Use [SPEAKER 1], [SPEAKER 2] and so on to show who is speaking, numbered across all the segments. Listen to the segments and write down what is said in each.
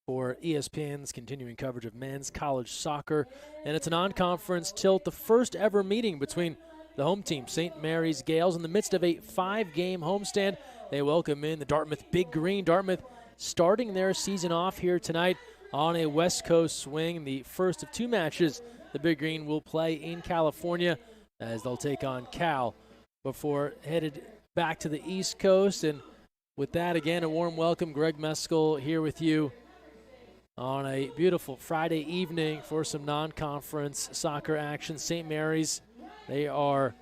[SPEAKER 1] for ESPN's continuing coverage of men's college soccer. And it's a non-conference tilt, the first ever meeting between the home team, St. Mary's Gales, in the midst of a 5-game homestand. They welcome in the Dartmouth Big Green. Dartmouth starting their season off here tonight on a West Coast swing. The first of 2 matches the Big Green will play in California as they'll take on Cal before headed back to the East Coast. And with that, again, a warm welcome. Greg Meskel here with you on a beautiful Friday evening for some non-conference soccer action. St. Mary's, they are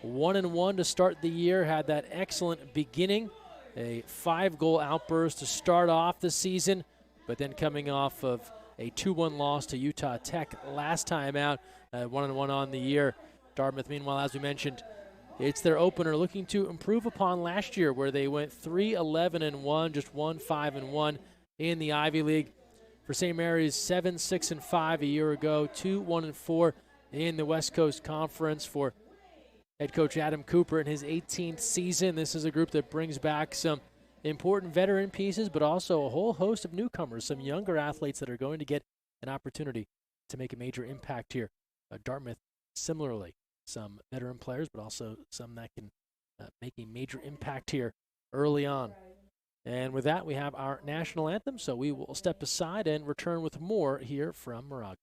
[SPEAKER 1] 1-1 to start the year, had that excellent beginning, a 5-goal outburst to start off the season, but then coming off of a 2-1 loss to Utah Tech last time out, 1-1 on the year. Dartmouth, meanwhile, as we mentioned, it's their opener, looking to improve upon last year where they went 3-11-1, just 1-5-1 in the Ivy League. For St. Mary's, 7-6-5 a year ago, 2-1-4 in the West Coast Conference for head coach Adam Cooper in his 18th season. This is a group that brings back some important veteran pieces, but also a whole host of newcomers, some younger athletes that are going to get an opportunity to make a major impact here. Dartmouth, similarly, some veteran players, but also some that can make a major impact here early on. And with that, we have our national anthem, so we will step aside and return with more here from Moraga.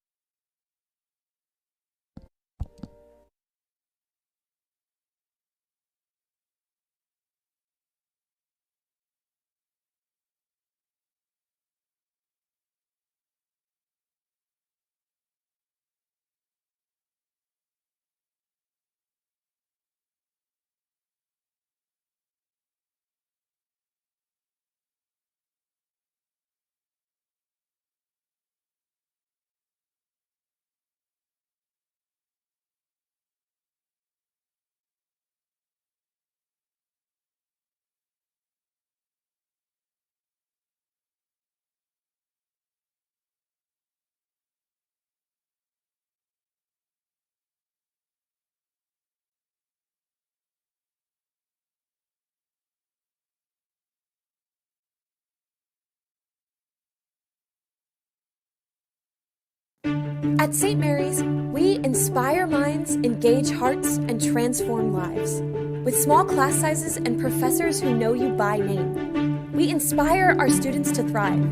[SPEAKER 2] At St. Mary's, we inspire minds, engage hearts, and transform lives. With small class sizes and professors who know you by name, we inspire our students to thrive.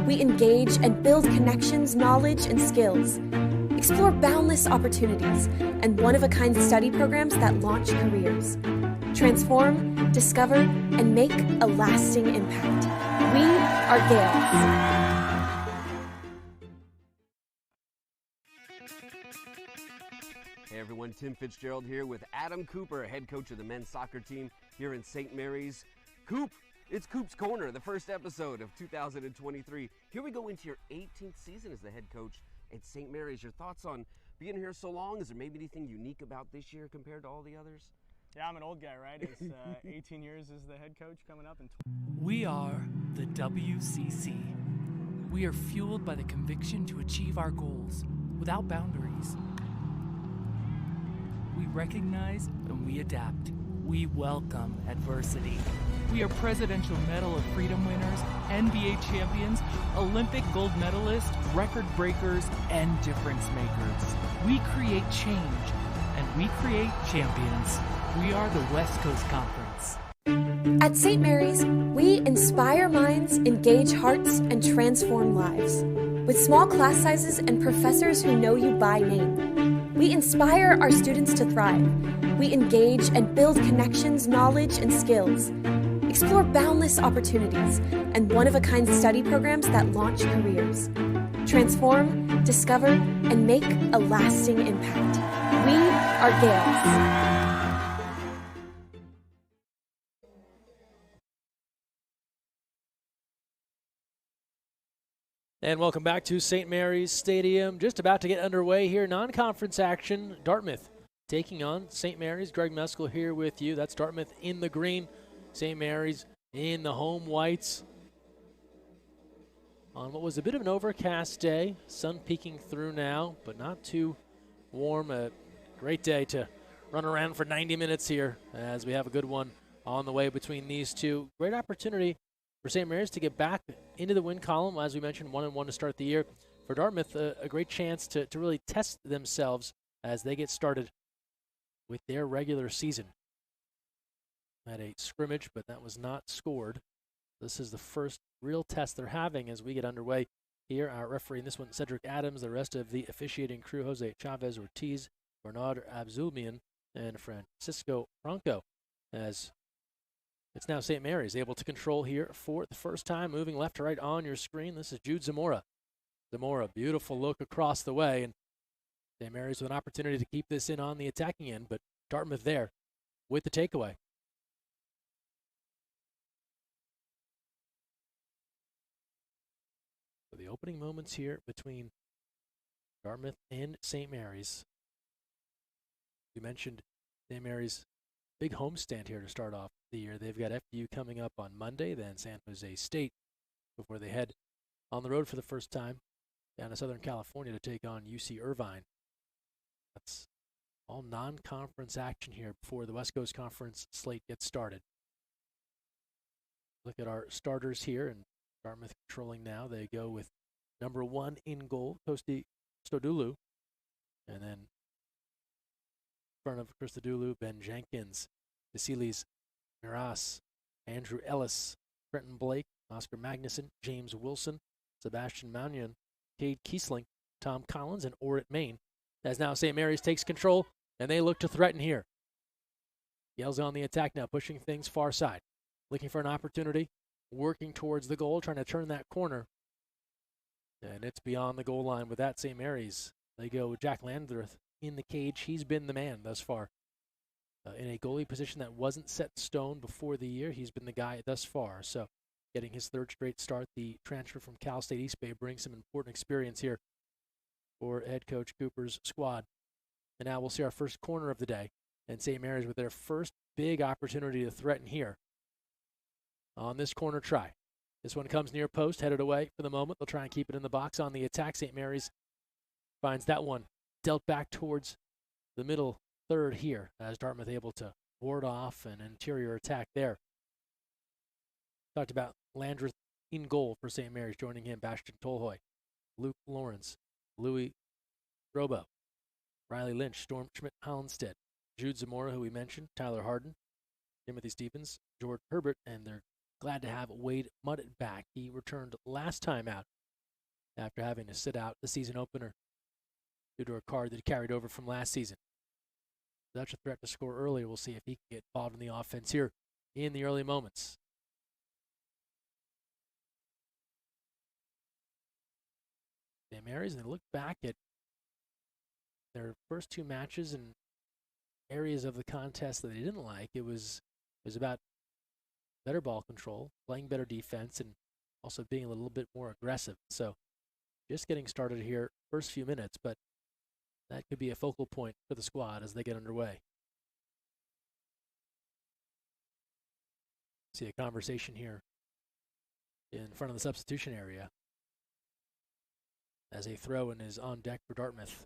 [SPEAKER 2] We engage and build connections, knowledge, and skills. Explore boundless opportunities and one-of-a-kind study programs that launch careers. Transform, discover, and make a lasting impact. We are Gales.
[SPEAKER 3] Hey everyone, Tim Fitzgerald here with Adam Cooper, head coach of the men's soccer team here in St. Mary's. Coop, it's Coop's Corner, the first episode of 2023. Here we go into your 18th season as the head coach at St. Mary's. Your thoughts on being here so long? Is there maybe anything unique about this year compared to all the others?
[SPEAKER 4] Yeah, I'm an old guy, right? It's 18 years as the head coach coming up.
[SPEAKER 5] We are the WCC. We are fueled by the conviction to achieve our goals without boundaries. We recognize and we adapt. We welcome adversity. We are Presidential Medal of Freedom winners, NBA champions, Olympic gold medalists, record breakers, and difference makers. We create change, and we create champions. We are the West Coast Conference.
[SPEAKER 2] At St. Mary's, we inspire minds, engage hearts, and transform lives. With small class sizes and professors who know you by name, we inspire our students to thrive. We engage and build connections, knowledge, and skills. Explore boundless opportunities and one-of-a-kind study programs that launch careers. Transform, discover, and make a lasting impact. We are Gales.
[SPEAKER 1] And welcome back to St. Mary's Stadium. Just about to get underway here. Non-conference action. Dartmouth taking on St. Mary's. Greg Meskel here with you. That's Dartmouth in the green. St. Mary's in the home whites. On what was a bit of an overcast day. Sun peeking through now, but not too warm. A great day to run around for 90 minutes here as we have a good one on the way between these two. Great opportunity for St. Mary's to get back into the win column. As we mentioned, 1-1 to start the year. For Dartmouth, a great chance to really test themselves as they get started with their regular season. Had a scrimmage, but that was not scored. This is the first real test they're having as we get underway here. Our referee in this one, Cedric Adams. The rest of the officiating crew, Jose Chavez Ortiz, Bernard Abzulmian, and Francisco Franco. As it's now St. Mary's able to control here for the first time, moving left to right on your screen. This is Jude Zamora. Zamora, beautiful look across the way, and St. Mary's with an opportunity to keep this in on the attacking end, but Dartmouth there with the takeaway. So the opening moments here between Dartmouth and St. Mary's. We mentioned St. Mary's big homestand here to start off the year. They've got FDU coming up on Monday, then San Jose State before they head on the road for the first time down to Southern California to take on UC Irvine. That's all non-conference action here before the West Coast Conference slate gets started. Look at our starters here, and Dartmouth controlling now. They go with number 1 in goal, Kosti Stodulu, and then in front of Christodoulou, Ben Jenkins, Vasilis Miras, Andrew Ellis, Brenton Blake, Oscar Magnuson, James Wilson, Sebastian Magnon, Cade Kiesling, Tom Collins, and Orrit Main. As now St. Mary's takes control, and they look to threaten here. Gales on the attack now, pushing things far side. Looking for an opportunity, working towards the goal, trying to turn that corner. And it's beyond the goal line with that St. Mary's. They go with Jack Landreth in the cage. He's been the man thus far. In a goalie position that wasn't set in stone before the year, he's been the guy thus far. So getting his third straight start, the transfer from Cal State East Bay brings some important experience here for head coach Cooper's squad. And now we'll see our first corner of the day. And St. Mary's with their first big opportunity to threaten here on this corner try. This one comes near post, headed away for the moment. They'll try and keep it in the box on the attack. St. Mary's finds that one dealt back towards the middle third here as Dartmouth able to ward off an interior attack there. Talked about Landreth in goal for St. Mary's, joining him Bastian Tolhoy, Luke Lawrence, Louis Robo, Riley Lynch, Storm Schmidt Hollenstead, Jude Zamora, who we mentioned, Tyler Harden, Timothy Stevens, George Herbert, and they're glad to have Wade Muddett back. He returned last time out after having to sit out the season opener due to a card that he carried over from last season. Such a threat to score early. We'll see if he can get involved in the offense here in the early moments. St. Mary's, and they look back at their first 2 matches and areas of the contest that they didn't like. It was about better ball control, playing better defense, and also being a little bit more aggressive. So just getting started here, first few minutes, but that could be a focal point for the squad as they get underway. See a conversation here in front of the substitution area as a throw-in is on deck for Dartmouth.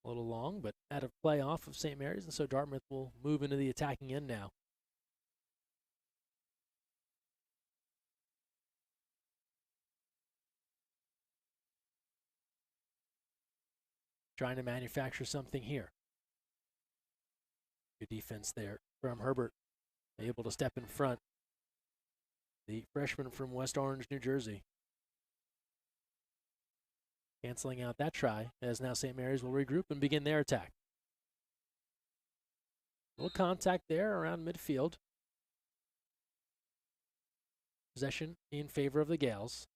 [SPEAKER 1] A little long, but out of play off of St. Mary's, and so Dartmouth will move into the attacking end now. Trying to manufacture something here. Good defense there from Herbert, able to step in front. The freshman from West Orange, New Jersey. Canceling out that try, as now St. Mary's will regroup and begin their attack. A little contact there around midfield. Possession in favor of the Gales.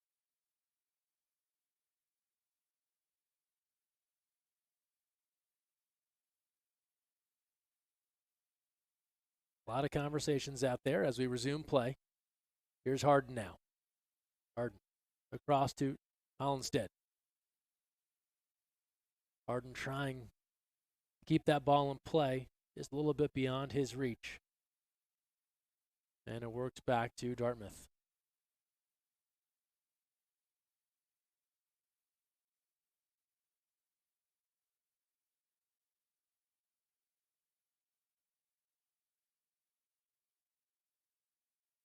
[SPEAKER 1] A lot of conversations out there as we resume play. Here's Harden now. Harden across to Hollenstead. Harden trying to keep that ball in play just a little bit beyond his reach. And it works back to Dartmouth.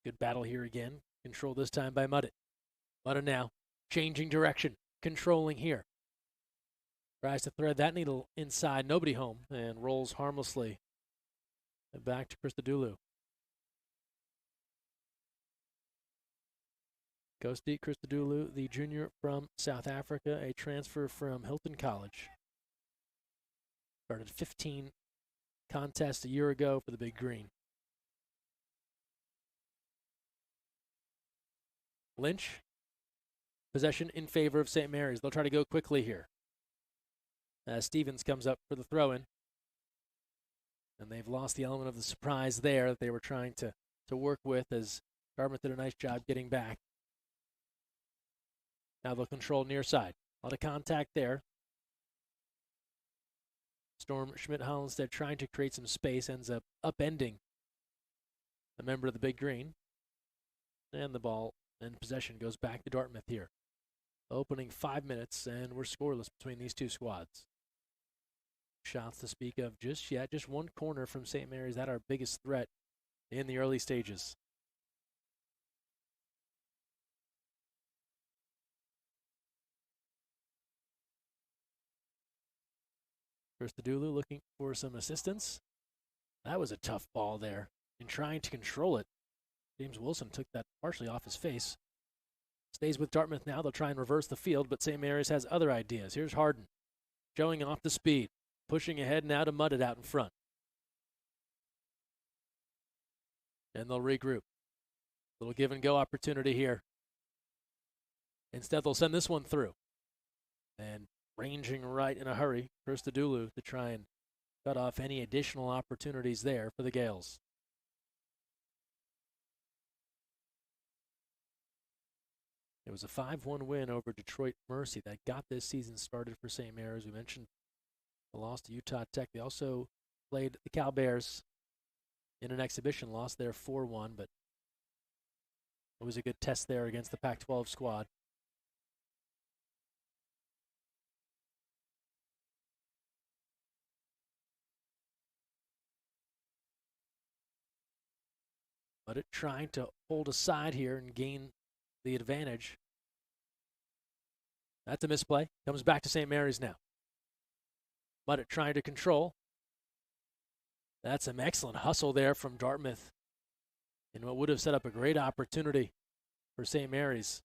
[SPEAKER 1] Good battle here again. Control this time by Muddit. Muddit now changing direction, controlling here. Tries to thread that needle inside, nobody home, and rolls harmlessly back to Christodoulou. Kosti Christodoulou, the junior from South Africa, a transfer from Hilton College. Started 15 contests a year ago for the Big Green. Lynch, possession in favor of St. Mary's. They'll try to go quickly here. As Stevens comes up for the throw-in. And they've lost the element of the surprise there that they were trying to work with, as Dartmouth did a nice job getting back. Now they'll control near side. A lot of contact there. Storm Schmidt-Hollenstead trying to create some space, ends up upending a member of the Big Green. And the ball and possession goes back to Dartmouth here. Opening 5 minutes, and we're scoreless between these two squads. Shots to speak of just yet. Just one corner from St. Mary's. That our biggest threat in the early stages. Christodoulou looking for some assistance. That was a tough ball there. In trying to control it, James Wilson took that partially off his face. Stays with Dartmouth now. They'll try and reverse the field, but St. Mary's has other ideas. Here's Harden showing off the speed. Pushing ahead now to Muddit out in front. And they'll regroup. Little give and go opportunity here. Instead, they'll send this one through. And ranging right in a hurry, Christodoulou to try and cut off any additional opportunities there for the Gales. It was a 5-1 win over Detroit Mercy that got this season started for St. Mary's. We mentioned the loss to Utah Tech. They also played the Cal Bears in an exhibition, lost there 4-1, but it was a good test there against the Pac-12 squad. But it trying to hold aside here and gain the advantage. That's a misplay. Comes back to St. Mary's now. Muddit trying to control. That's some excellent hustle there from Dartmouth in what would have set up a great opportunity for St. Mary's.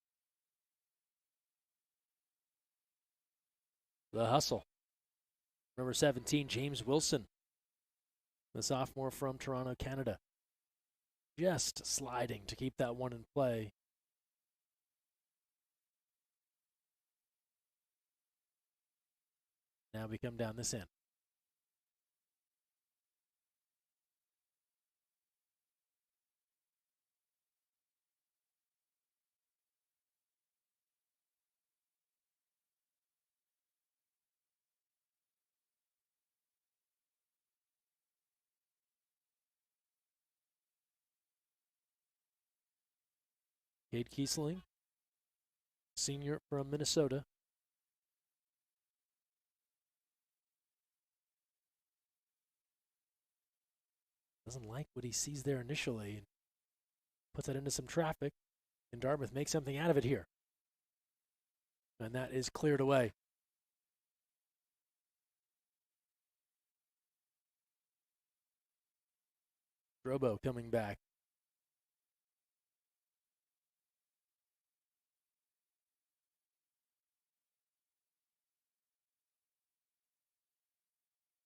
[SPEAKER 1] The hustle. Number 17, James Wilson, the sophomore from Toronto, Canada. Just sliding to keep that one in play. Now we come down this end. Cade Kiesling, senior from Minnesota. Doesn't like what he sees there initially. Puts that into some traffic, and Dartmouth makes something out of it here. And that is cleared away. Drobo coming back.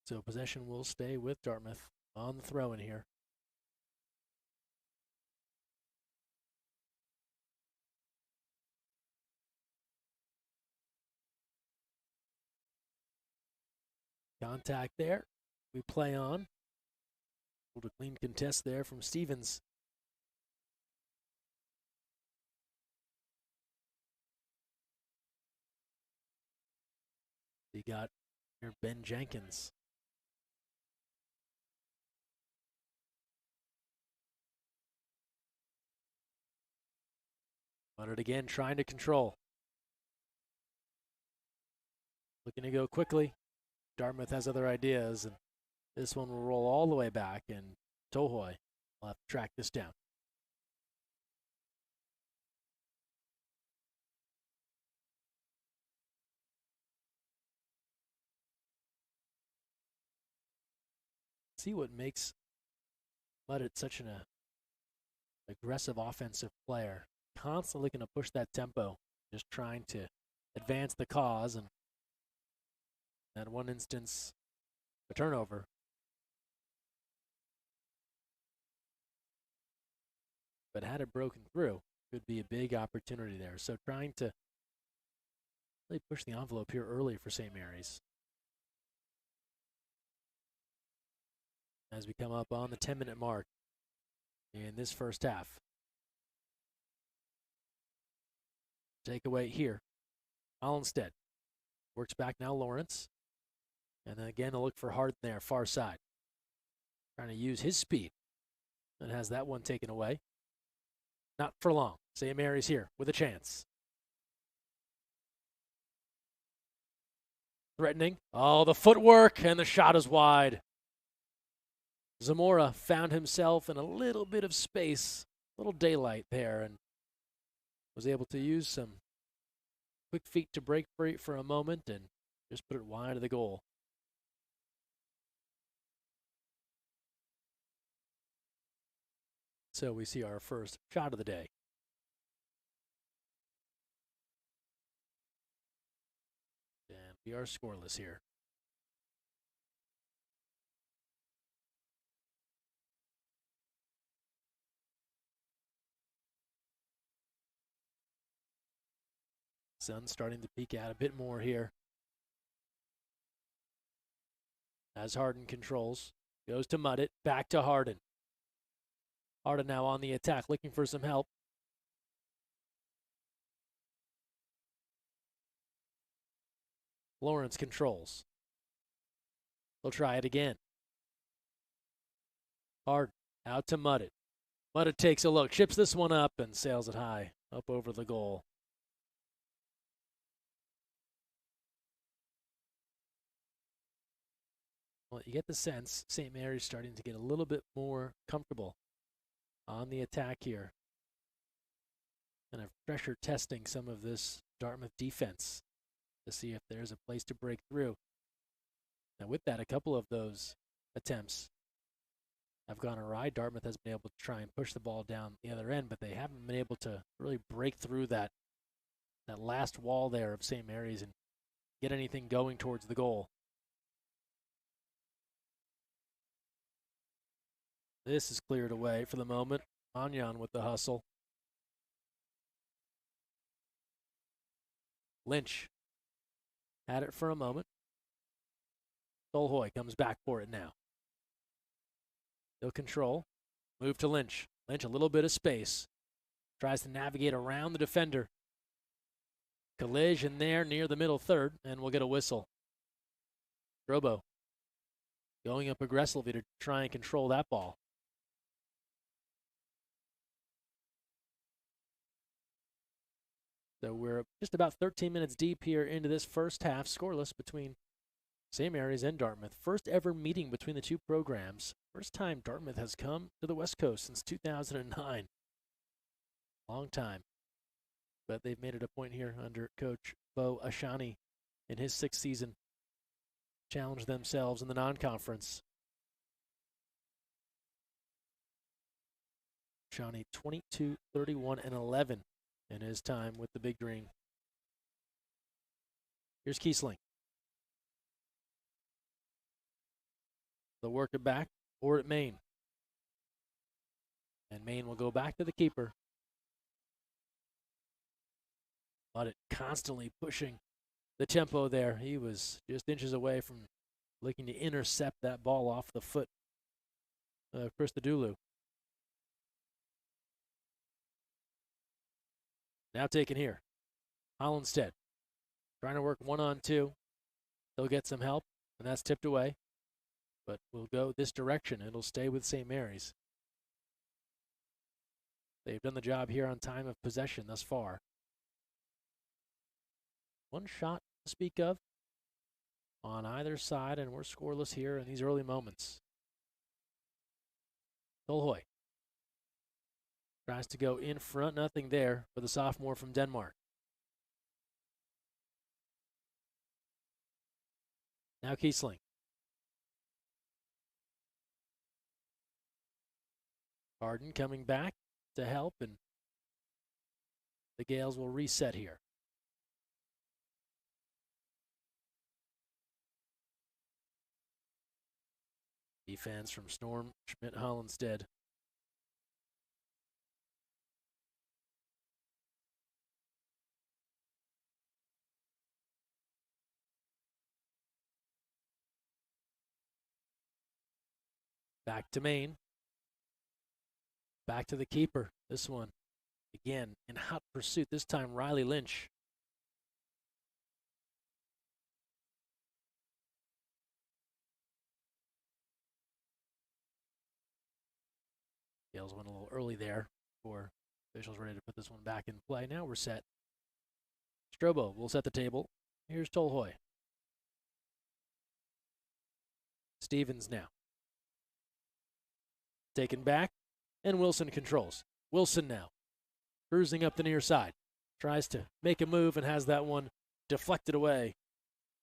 [SPEAKER 1] So possession will stay with Dartmouth on the throw in here. Contact there. We play on. Able to clean contest there from Stevens. He got here Ben Jenkins. Muddit again trying to control. Looking to go quickly. Dartmouth has other ideas, and this one will roll all the way back, and Tohoy will have to track this down. See what makes Muddett such an aggressive offensive player. Constantly going to push that tempo, just trying to advance the cause. And in one instance, a turnover. But had it broken through, could be a big opportunity there. So trying to really push the envelope here early for St. Mary's. As we come up on the 10-minute mark in this first half. Takeaway here. Hollinstead works back now, Lawrence. And then again, a look for Harden there, far side. Trying to use his speed. And has that one taken away. Not for long. St. Mary's here with a chance. Threatening. Oh, the footwork, and the shot is wide. Zamora found himself in a little bit of space, a little daylight there, and was able to use some quick feet to break free for a moment and just put it wide of the goal. So we see our first shot of the day. And we are scoreless here. Sun starting to peek out a bit more here. As Harden controls, goes to Muddett, back to Harden. Harden now on the attack, looking for some help. Lawrence controls. They'll try it again. Harden out to Muddett. Muddett takes a look, chips this one up and sails it high up over the goal. Well, you get the sense St. Mary's starting to get a little bit more comfortable on the attack here. Kind of pressure testing some of this Dartmouth defense to see if there's a place to break through. Now with that, a couple of those attempts have gone awry. Dartmouth has been able to try and push the ball down the other end, but they haven't been able to really break through that last wall there of St. Mary's and get anything going towards the goal. This is cleared away for the moment. Anyan with the hustle. Lynch had it for a moment. Solhoy comes back for it now. He'll control. Move to Lynch. Lynch a little bit of space. Tries to navigate around the defender. Collision there near the middle third, and we'll get a whistle. Drobo going up aggressively to try and control that ball. So we're just about 13 minutes deep here into this first half, scoreless between St. Mary's and Dartmouth. First ever meeting between the two programs. First time Dartmouth has come to the West Coast since 2009. Long time. But they've made it a point here under Coach Bo Ashani in his 6th season. Challenge themselves in the non-conference. Ashani 22, 31, and 11 in his time with the Big Green. Here's Kiesling. They'll work it back or at Maine. And Maine will go back to the keeper. But it constantly pushing the tempo there. He was just inches away from looking to intercept that ball off the foot of Christodoulou. Now taken here. Hollinstead trying to work 1-on-2. He'll get some help, and that's tipped away. But we'll go this direction. It'll stay with St. Mary's. They've done the job here on time of possession thus far. One shot to speak of on either side, and we're scoreless here in these early moments. Solhoy tries to go in front, nothing there for the sophomore from Denmark. Now Kiesling. Harden coming back to help, and the Gales will reset here. Defense from Storm Schmidt-Hollenstead. Back to Maine. Back to the keeper. This one, again, in hot pursuit. This time, Riley Lynch. Gales went a little early there before officials ready to put this one back in play. Now we're set. Strobo will set the table. Here's Tolhoy. Stevens now. Taken back, and Wilson controls. Wilson now, cruising up the near side. Tries to make a move and has that one deflected away,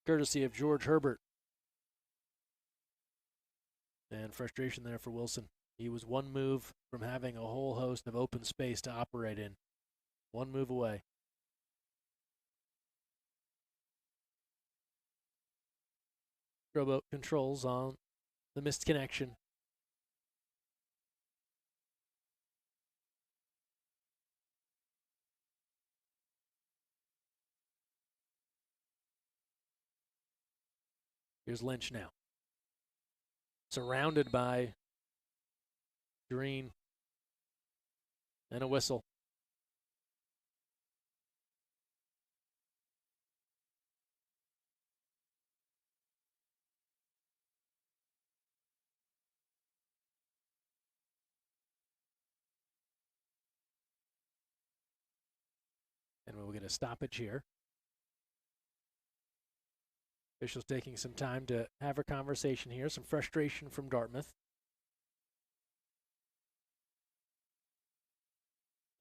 [SPEAKER 1] courtesy of George Herbert. And frustration there for Wilson. He was one move from having a whole host of open space to operate in. One move away. Rowboat controls on the missed connection. Here's Lynch now. Surrounded by Green and a whistle. And we'll get a stoppage here. Officials taking some time to have a conversation here. Some frustration from Dartmouth.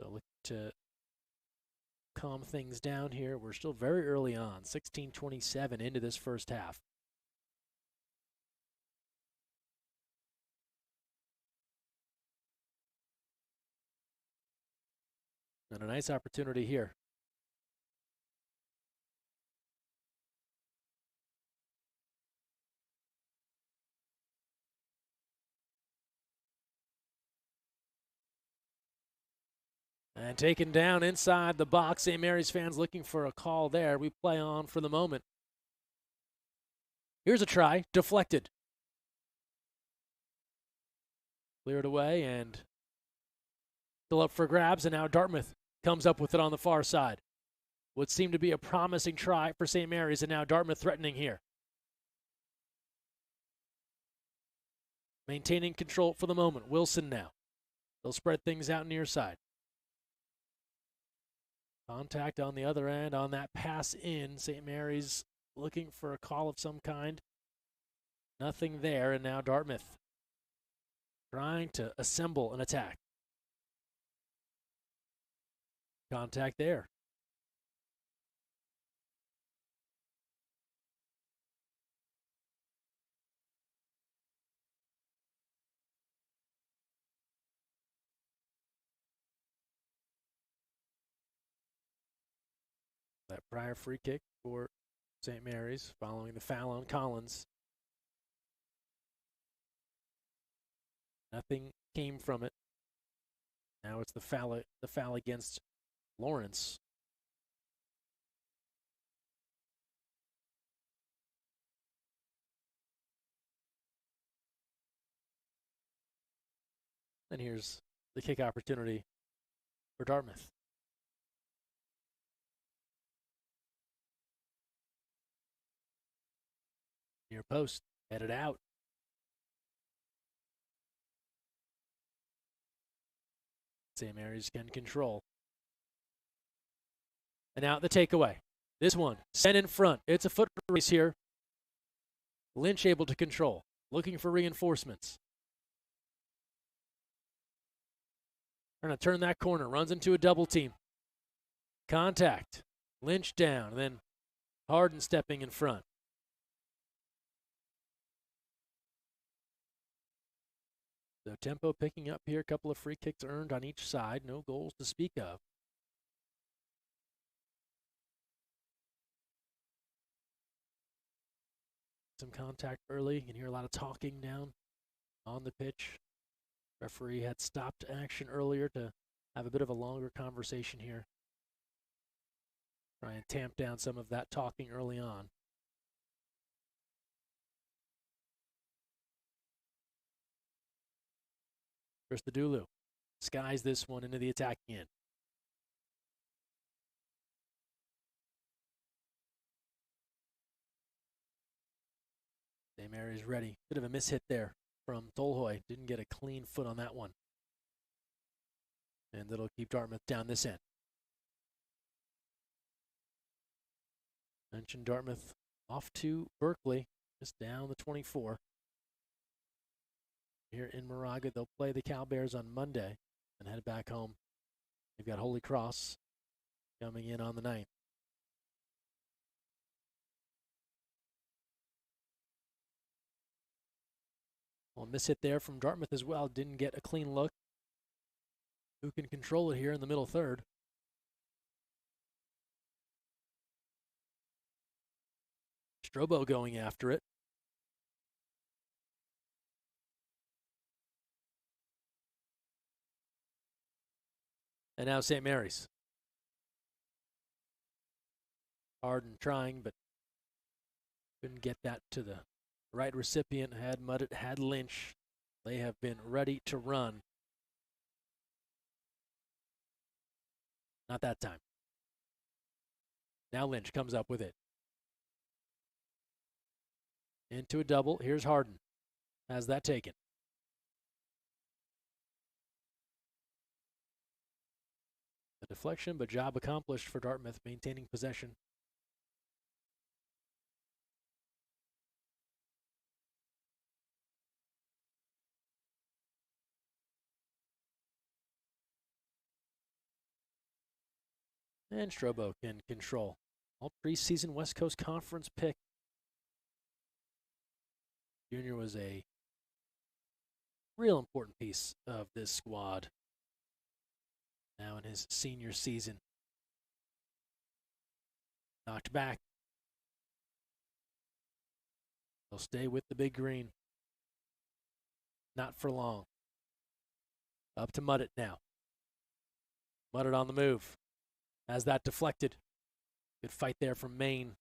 [SPEAKER 1] So look to calm things down here. We're still very early on, 16:27 into this first half. And a nice opportunity here. And taken down inside the box. St. Mary's fans looking for a call there. We play on for the moment. Here's a try, deflected. Cleared away and still up for grabs, and now Dartmouth comes up with it on the far side. Would seem to be a promising try for St. Mary's, and now Dartmouth threatening here. Maintaining control for the moment. Wilson now. They'll spread things out near side. Contact on the other end on that pass in. St. Mary's looking for a call of some kind. Nothing there, and now Dartmouth trying to assemble an attack. Contact there. That prior free kick for St. Mary's following the foul on Collins. Nothing came from it. Now it's the foul against Lawrence. And here's the kick opportunity for Dartmouth. Near post, headed out. St. Mary's can control. And now the takeaway. This one, sent in front. It's a foot race here. Lynch able to control. Looking for reinforcements. Trying to turn that corner. Runs into a double team. Contact. Lynch down. And then Harden stepping in front. So tempo picking up here. A couple of free kicks earned on each side. No goals to speak of. Some contact early. You can hear a lot of talking down on the pitch. Referee had stopped action earlier to have a bit of a longer conversation here. Try and tamp down some of that talking early on. Christodoulou skies this one into the attacking end. St. Mary's ready. Bit of a mishit there from Tolhoy. Didn't get a clean foot on that one. And it'll keep Dartmouth down this end. Mentioned Dartmouth off to Berkeley, just down the 24. Here in Moraga, they'll play the Cowbears on Monday and head back home. They've got Holy Cross coming in on the 9th. Well, miss hit there from Dartmouth as well. Didn't get a clean look. Who can control it here in the middle third? Strobo going after it. And now St. Mary's. Hard and trying, but couldn't get that to the right recipient. Had Muddett, had Lynch. They have been ready to run. Not that time. Now Lynch comes up with it. Into a double. Here's Harden. Has that taken. A deflection, but job accomplished for Dartmouth, maintaining possession. And Strobo can control. All preseason West Coast Conference pick. Junior was a real important piece of this squad. Now in his senior season. Knocked back. He'll stay with the big green. Not for long. Up to Muddett now. Muddett on the move. Has that deflected. Good fight there from Maine.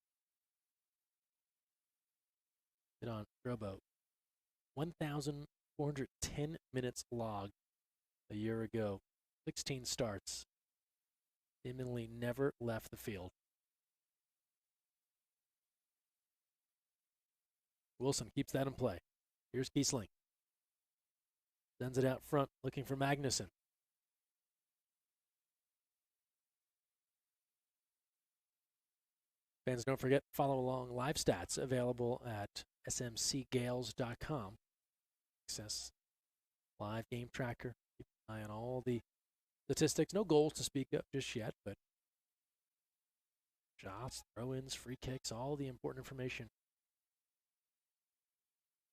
[SPEAKER 1] Hit on Strobo. 1,410 minutes logged a year ago. 16 starts. Seemingly never left the field. Wilson keeps that in play. Here's Kiesling. Sends it out front, looking for Magnuson. Fans, don't forget, follow along live stats available at smcgales.com. Access live game tracker. Keep an eye on all the statistics. No goals to speak of just yet, but shots, throw-ins, free kicks, all the important information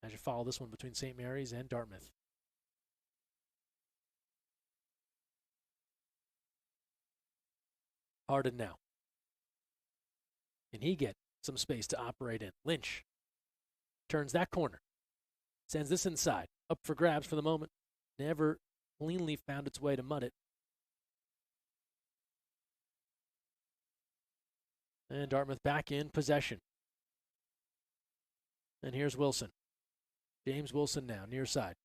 [SPEAKER 1] as you follow this one between St. Mary's and Dartmouth. Harden now. Can he get some space to operate in? Lynch turns that corner. Sends this inside. Up for grabs for the moment. Never cleanly found its way to Muddett. And Dartmouth back in possession. And here's Wilson. James Wilson now, near side.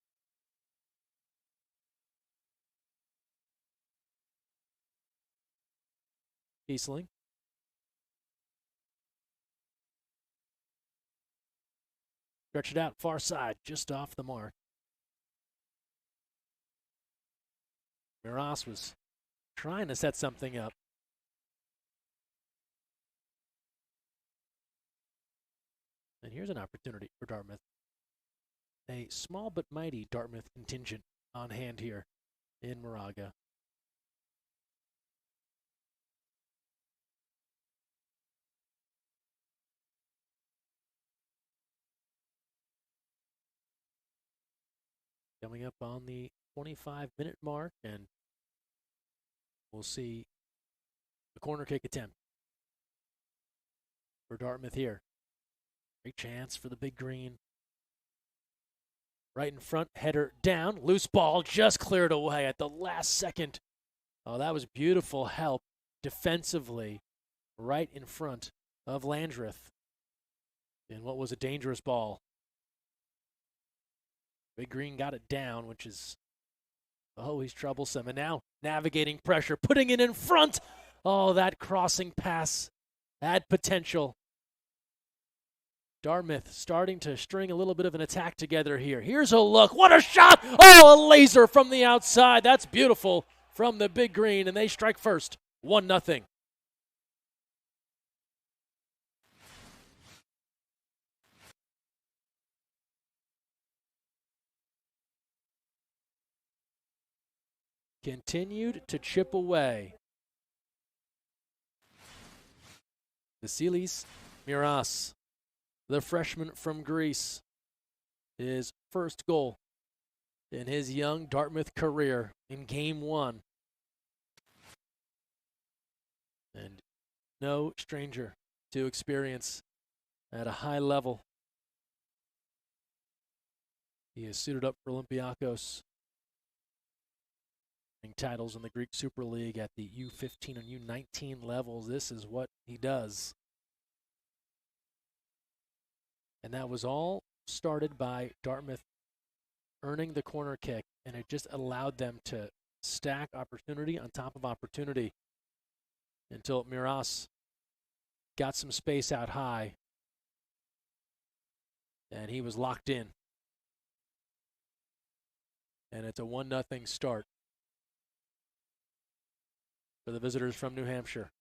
[SPEAKER 1] Kiesling. Stretch it out, far side, just off the mark. Miras was trying to set something up. And here's an opportunity for Dartmouth. A small but mighty Dartmouth contingent on hand here in Moraga. coming up on the 25-minute mark, and we'll see the corner kick attempt for Dartmouth here. Great chance for the Big Green. Right in front, header down, loose ball just cleared away at the last second. Oh, that was beautiful help defensively right in front of Landreth in what was a dangerous ball. Big Green got it down, which is always troublesome. And now navigating pressure, putting it in front. Oh, that crossing pass had potential. Dartmouth starting to string a little bit of an attack together here. Here's a look. What a shot! Oh, a laser from the outside. That's beautiful from the Big Green, and they strike first. 1-0. Continued to chip away. Vasilis Miras, the freshman from Greece, his first goal in his young Dartmouth career in Game 1. And no stranger to experience at a high level. He is suited up for Olympiakos, titles in the Greek Super League at the U15 and U19 levels. This is what he does. And that was all started by Dartmouth earning the corner kick, and it just allowed them to stack opportunity on top of opportunity until Miras got some space out high, and he was locked in. And it's a 1-0 start for the visitors from New Hampshire.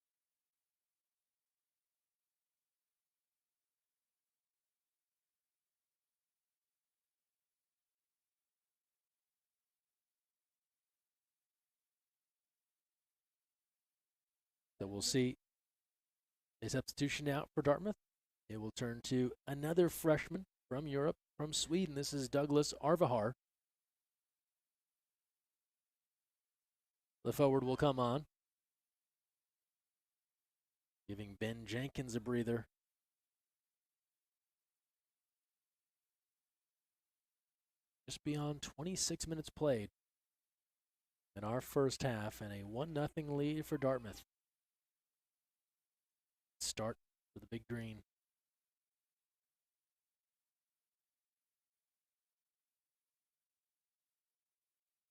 [SPEAKER 1] So we'll see a substitution out for Dartmouth. It will turn to another freshman from Europe, from Sweden. This is Douglas Arvahar. The forward will come on, giving Ben Jenkins a breather. Just beyond 26 minutes played in our first half, and a 1-0 lead for Dartmouth. Start for the Big Green.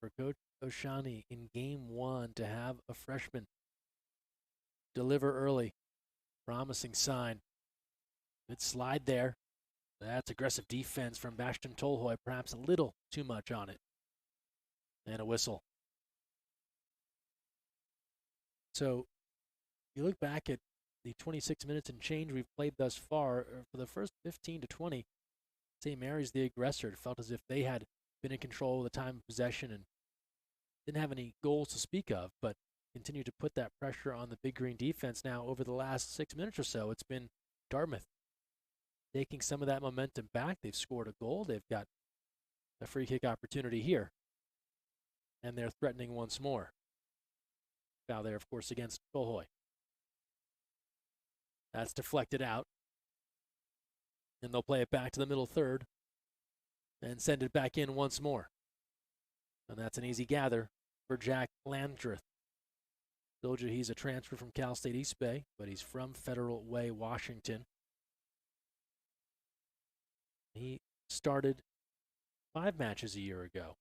[SPEAKER 1] For Coach Oshani in Game 1 to have a freshman deliver early. Promising sign. Good slide there. That's aggressive defense from Bastion Tolhoy, perhaps a little too much on it. And a whistle. So you look back at the 26 minutes and change we've played thus far. For the first 15 to 20, St. Mary's, the aggressor, it felt as if they had been in control of the time of possession and didn't have any goals to speak of, but continued to put that pressure on the Big Green defense. Now, over the last 6 minutes or so, it's been Dartmouth taking some of that momentum back. They've scored a goal. They've got a free kick opportunity here. And they're threatening once more. Foul there, of course, against Tolhoy. That's deflected out. And they'll play it back to the middle third and send it back in once more. And that's an easy gather for Jack Landreth. Told you he's a transfer from Cal State East Bay, but he's from Federal Way, Washington. He started 5 matches a year ago.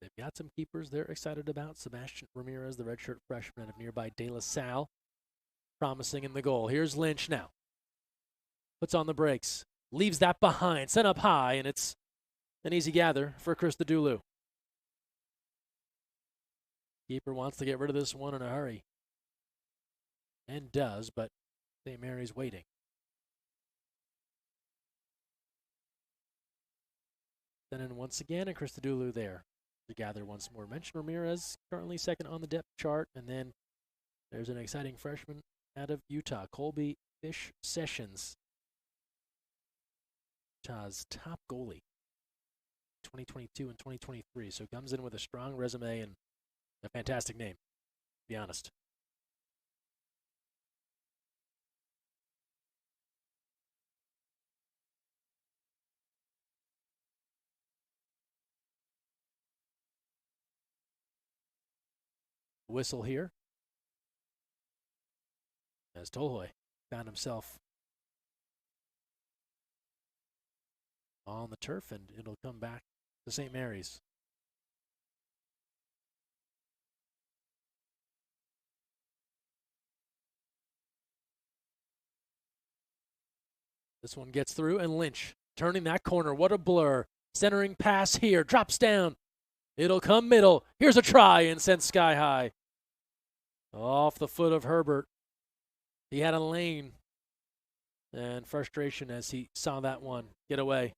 [SPEAKER 1] They've got some keepers they're excited about. Sebastian Ramirez, the redshirt freshman out of nearby De La Salle, promising in the goal. Here's Lynch now. Puts on the brakes. Leaves that behind. Sent up high, and it's an easy gather for Christodoulou. Keeper wants to get rid of this one in a hurry. And does, but St. Mary's waiting. Then in once again, and Christodoulou there to gather once more. Mention Ramirez, currently second on the depth chart, and then there's an exciting freshman out of Utah, Colby Fish Sessions, Utah's top goalie, 2022 and 2023. So comes in with a strong resume and a fantastic name, to be honest. Whistle here as Tolhoy found himself on the turf, and it'll come back to St. Mary's. This one gets through, and Lynch turning that corner. What a blur. Centering pass here. Drops down. It'll come middle. Here's a try and sent sky high. Off the foot of Herbert. He had a lane. And frustration as he saw that one get away.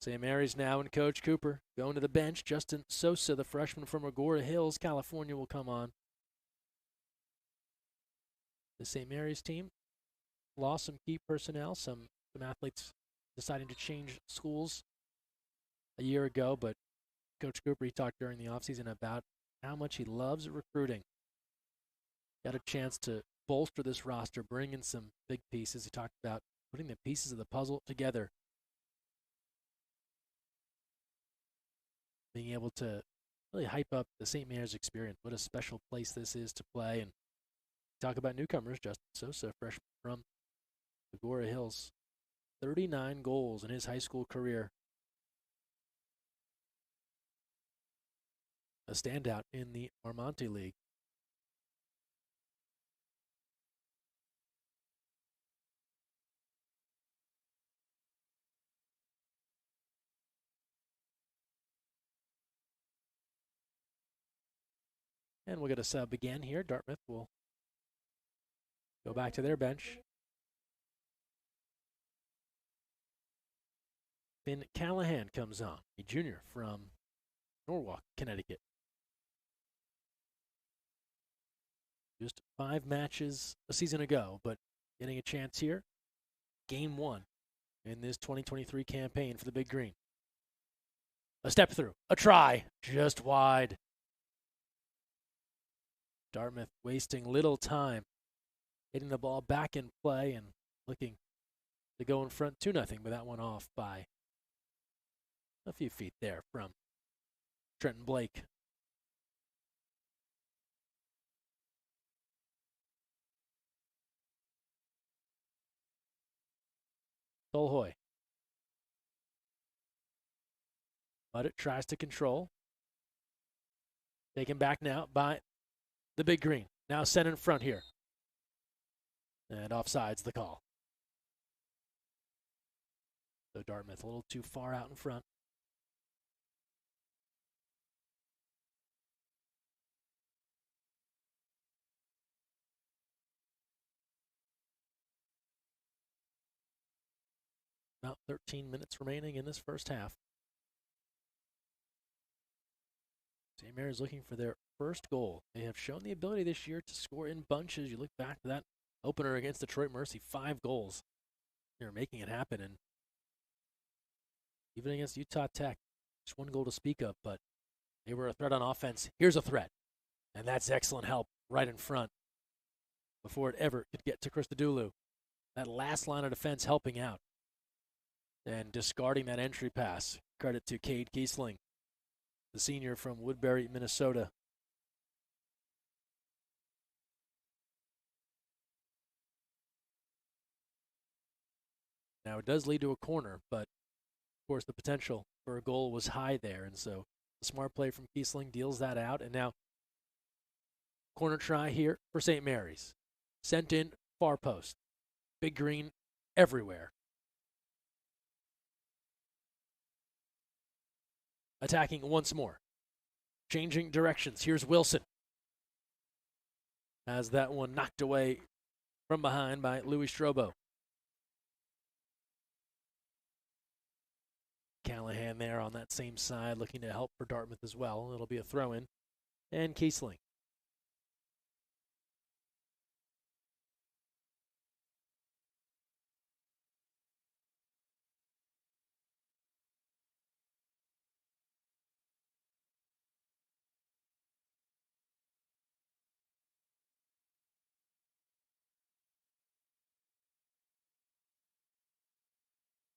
[SPEAKER 1] St. Mary's now and Coach Cooper going to the bench. Justin Sosa, the freshman from Agora Hills, California, will come on. The St. Mary's team lost some key personnel, some athletes deciding to change schools a year ago, but Coach Cooper, he talked during the offseason about how much he loves recruiting. Got a chance to bolster this roster, bring in some big pieces. He talked about putting the pieces of the puzzle together, being able to really hype up the St. Mary's experience. What a special place this is to play. And talk about newcomers, Justin Sosa, freshman from Agora Hills, 39 goals in his high school career. A standout in the Armonte League. And we'll get a sub again here. Dartmouth will go back to their bench. Finn Callahan comes on, a junior from Norwalk, Connecticut. Just 5 matches a season ago, but getting a chance here. Game 1 in this 2023 campaign for the Big Green. A step through, a try, just wide. Dartmouth wasting little time, hitting the ball back in play and looking to go in front 2-0, but that one off by a few feet there from Trenton Blake. Tolhoy. But it tries to control. Taken back now by the Big Green. Now sent in front here. And offside's the call. So Dartmouth a little too far out in front. About 13 minutes remaining in this first half. St. Mary's looking for their first goal. They have shown the ability this year to score in bunches. You look back to that opener against Detroit Mercy, 5 goals. They're making it happen. And even against Utah Tech, just 1 goal to speak of, but they were a threat on offense. Here's a threat. And that's excellent help right in front before it ever could get to Christodoulou. That last line of defense helping out and discarding that entry pass. Credit to Cade Kiesling, the senior from Woodbury, Minnesota. Now it does lead to a corner, but of course the potential for a goal was high there, and so a smart play from Kiesling deals that out, and now corner try here for St. Mary's. Sent in far post. Big Green everywhere. Attacking once more. Changing directions. Here's Wilson. Has that one knocked away from behind by Louis Strobo. Callahan there on that same side, looking to help for Dartmouth as well. It'll be a throw-in. And Kiesling.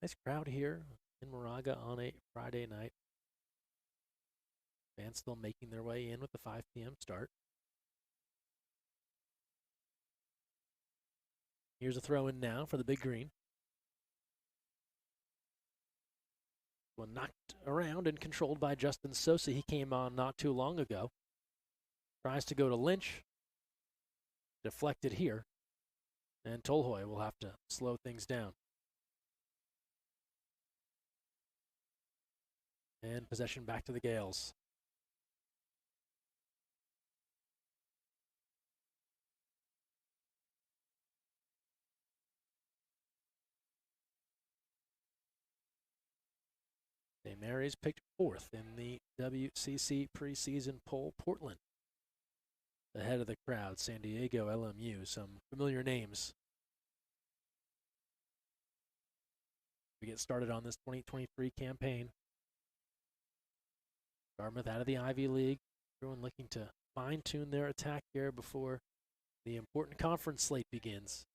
[SPEAKER 1] Nice crowd here in Moraga on a Friday night. Fans still making their way in with the 5 p.m. start. Here's a throw in now for the Big Green. One knocked around and controlled by Justin Sosa. He came on not too long ago. Tries to go to Lynch. Deflected here. And Tolhoy will have to slow things down. And possession back to the Gales. St. Mary's picked 4th in the WCC preseason poll. Portland ahead of the crowd. San Diego, LMU, some familiar names. We get started on this 2023 campaign. Dartmouth out of the Ivy League. Everyone looking to fine-tune their attack here before the important conference slate begins.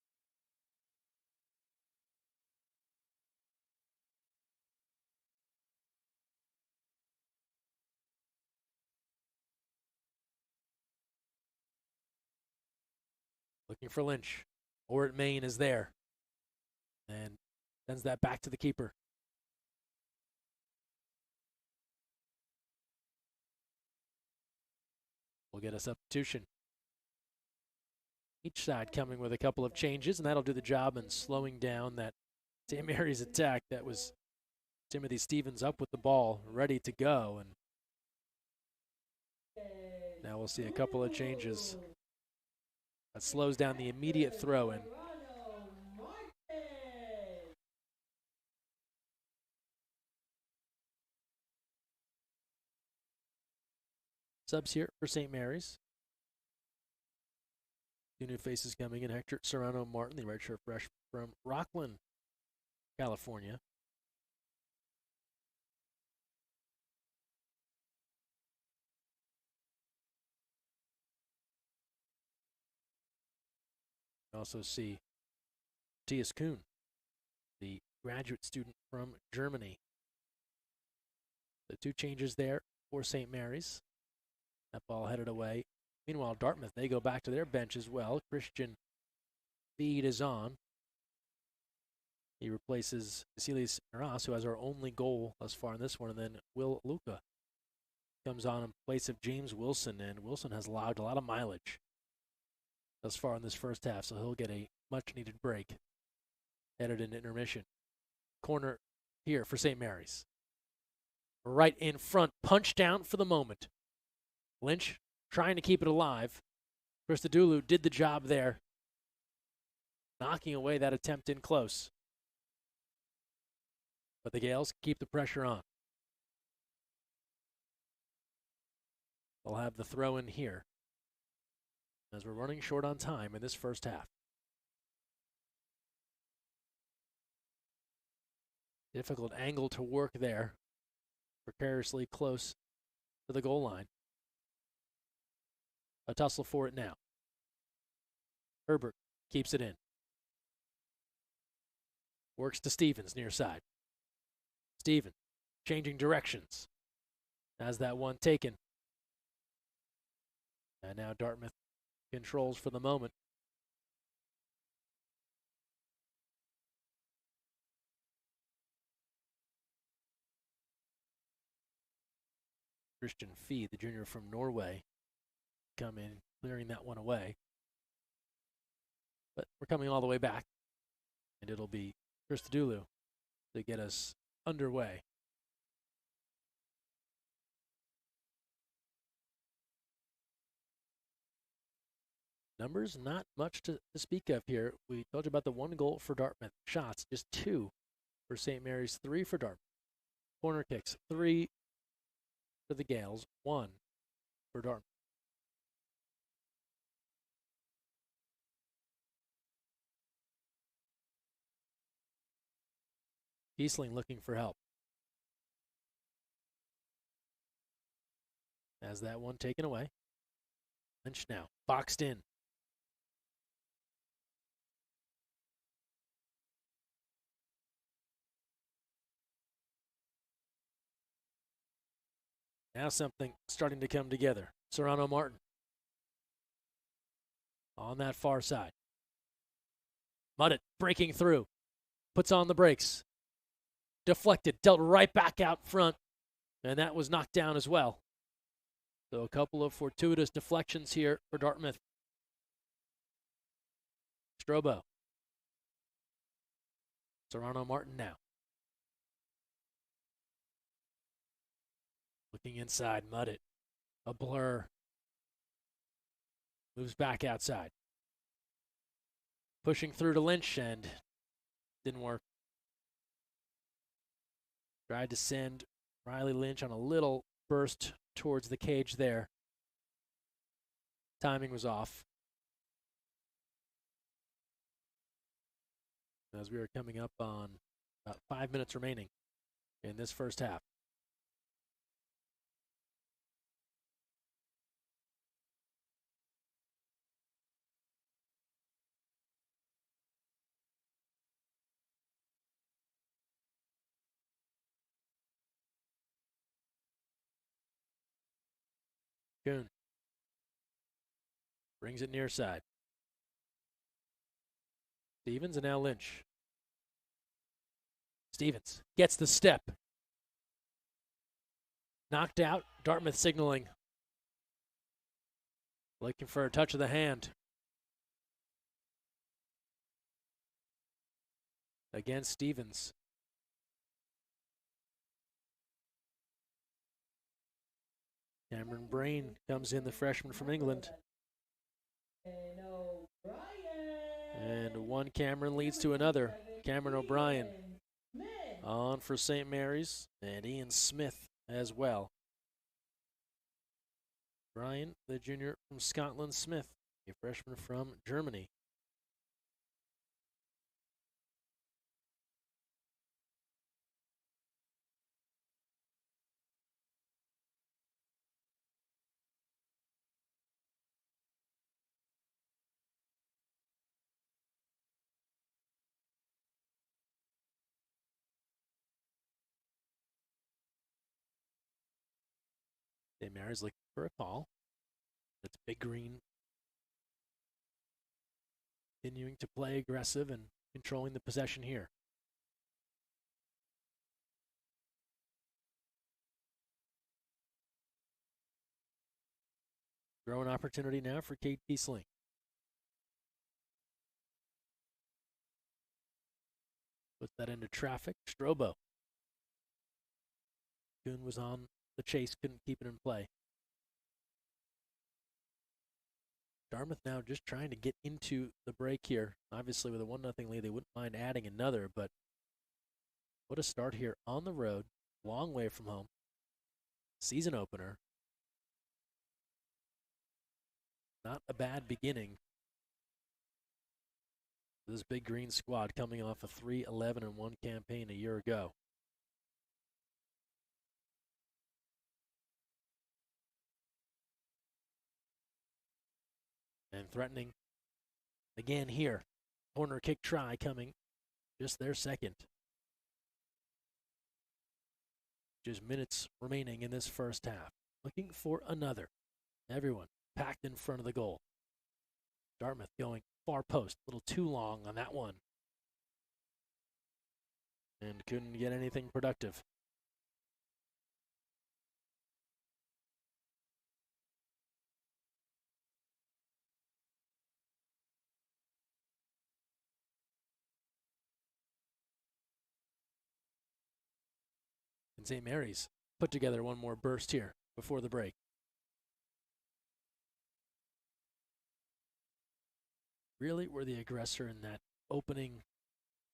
[SPEAKER 1] Looking for Lynch. Orrit Main is there. And sends that back to the keeper. We'll get a substitution. Each side coming with a couple of changes, and that'll do the job in slowing down that St. Mary's attack. That was Timothy Stevens up with the ball, ready to go. And now we'll see a couple of changes. That slows down the immediate throw-in. Subs here for St. Mary's. 2 new faces coming in. Hector Serrano Martin, the redshirt freshman from Rockland, California. You also see Matthias Kuhn, the graduate student from Germany. The 2 changes there for St. Mary's. That ball headed away. Meanwhile, Dartmouth, they go back to their bench as well. Christian Feed is on. He replaces Vasilis Miras, who has our only goal thus far in this one, and then Will Luca comes on in place of James Wilson, and Wilson has logged a lot of mileage thus far in this first half, so he'll get a much-needed break headed into intermission. Corner here for St. Mary's. Right in front, punch down for the moment. Lynch trying to keep it alive. Christodoulou did the job there, knocking away that attempt in close. But the Gales keep the pressure on. They'll have the throw in here as we're running short on time in this first half. Difficult angle to work there. Precariously close to the goal line. A tussle for it now. Herbert keeps it in. Works to Stevens near side. Stevens changing directions. Has that one taken. And now Dartmouth controls for the moment. Christian Fee, the junior from Norway, come in, clearing that one away. But we're coming all the way back, and it'll be Christodoulou to get us underway. Numbers, not much to speak of here. We told you about the 1 goal for Dartmouth. Shots, just 2 for St. Mary's, 3 for Dartmouth. Corner kicks, 3 for the Gales, 1 for Dartmouth. Kiesling looking for help. Has that one taken away. Lynch now, boxed in. Now something starting to come together. Serrano Martin on that far side. Muddett breaking through. Puts on the brakes. Deflected, dealt right back out front. And that was knocked down as well. So a couple of fortuitous deflections here for Dartmouth. Strobo. Serrano Martin now. Looking inside, Muddett. A blur. Moves back outside. Pushing through to Lynch and didn't work. Tried to send Riley Lynch on a little burst towards the cage there. Timing was off. As we are coming up on about 5 minutes remaining in this first half. Kuhn brings it near side. Stevens and now Lynch. Stevens gets the step. Knocked out. Dartmouth signaling. Looking for a touch of the hand. Against Stevens. Cameron Brain comes in, the freshman from England. And one Cameron leads to another. Cameron O'Brien on for St. Mary's, and Ian Smith as well. Brian, the junior from Scotland, Smith, a freshman from Germany. St. Mary's looking for a call. That's Big Green continuing to play aggressive and controlling the possession here. Growing opportunity now for Kate Kiesling. Puts that into traffic. Strobo. Kuhn was on the chase, couldn't keep it in play. Dartmouth now just trying to get into the break here. Obviously, with a 1-0 lead, they wouldn't mind adding another, but what a start here on the road, long way from home. Season opener. Not a bad beginning. This Big Green squad coming off a 3-11-1 campaign a year ago. And threatening again here. Corner kick try coming. Just their second. Just minutes remaining in this first half. Looking for another. Everyone packed in front of the goal. Dartmouth going far post. A little too long on that one. And couldn't get anything productive. And St. Mary's put together one more burst here before the break. Really were the aggressor in that opening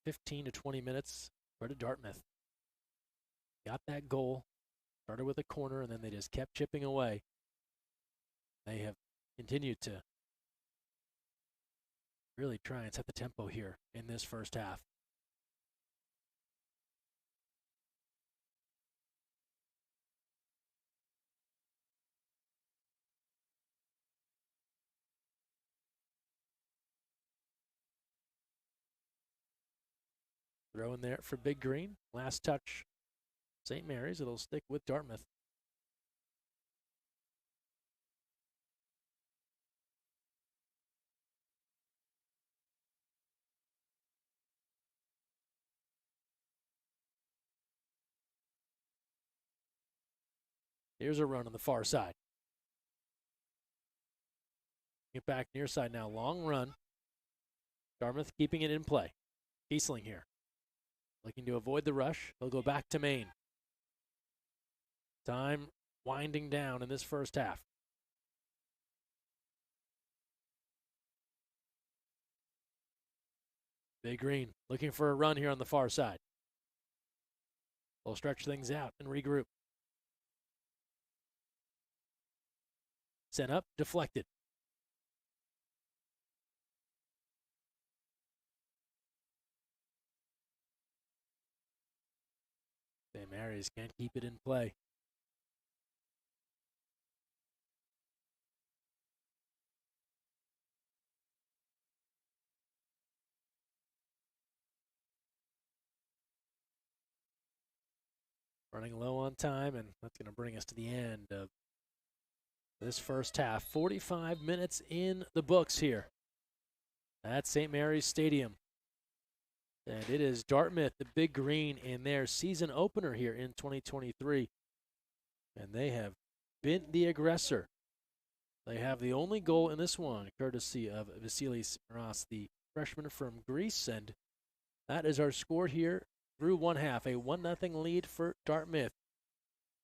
[SPEAKER 1] 15 to 20 minutes. Where did Dartmouth? got that goal, started with a corner, and then they just kept chipping away. They have continued to really try and set the tempo here in this first half. Throw in there for Big Green. Last touch, St. Mary's. It'll stick with Dartmouth. Here's a run on the far side. Get back near side now. Long run. Dartmouth keeping it in play. Kiesling here. Looking to avoid the rush. They'll go back to Maine. Time winding down in this first half. Big Green looking for a run here on the far side. They'll stretch things out and regroup. Sent up, deflected. St. Mary's can't keep it in play. Running low on time, and that's going to bring us to the end of this first half. 45 minutes in the books here at St. Mary's Stadium. And it is Dartmouth, the Big Green, in their season opener here in 2023. And they have been the aggressor. They have the only goal in this one, courtesy of Vasilis Miras, the freshman from Greece. And that is our score here through one half, a 1-0 lead for Dartmouth.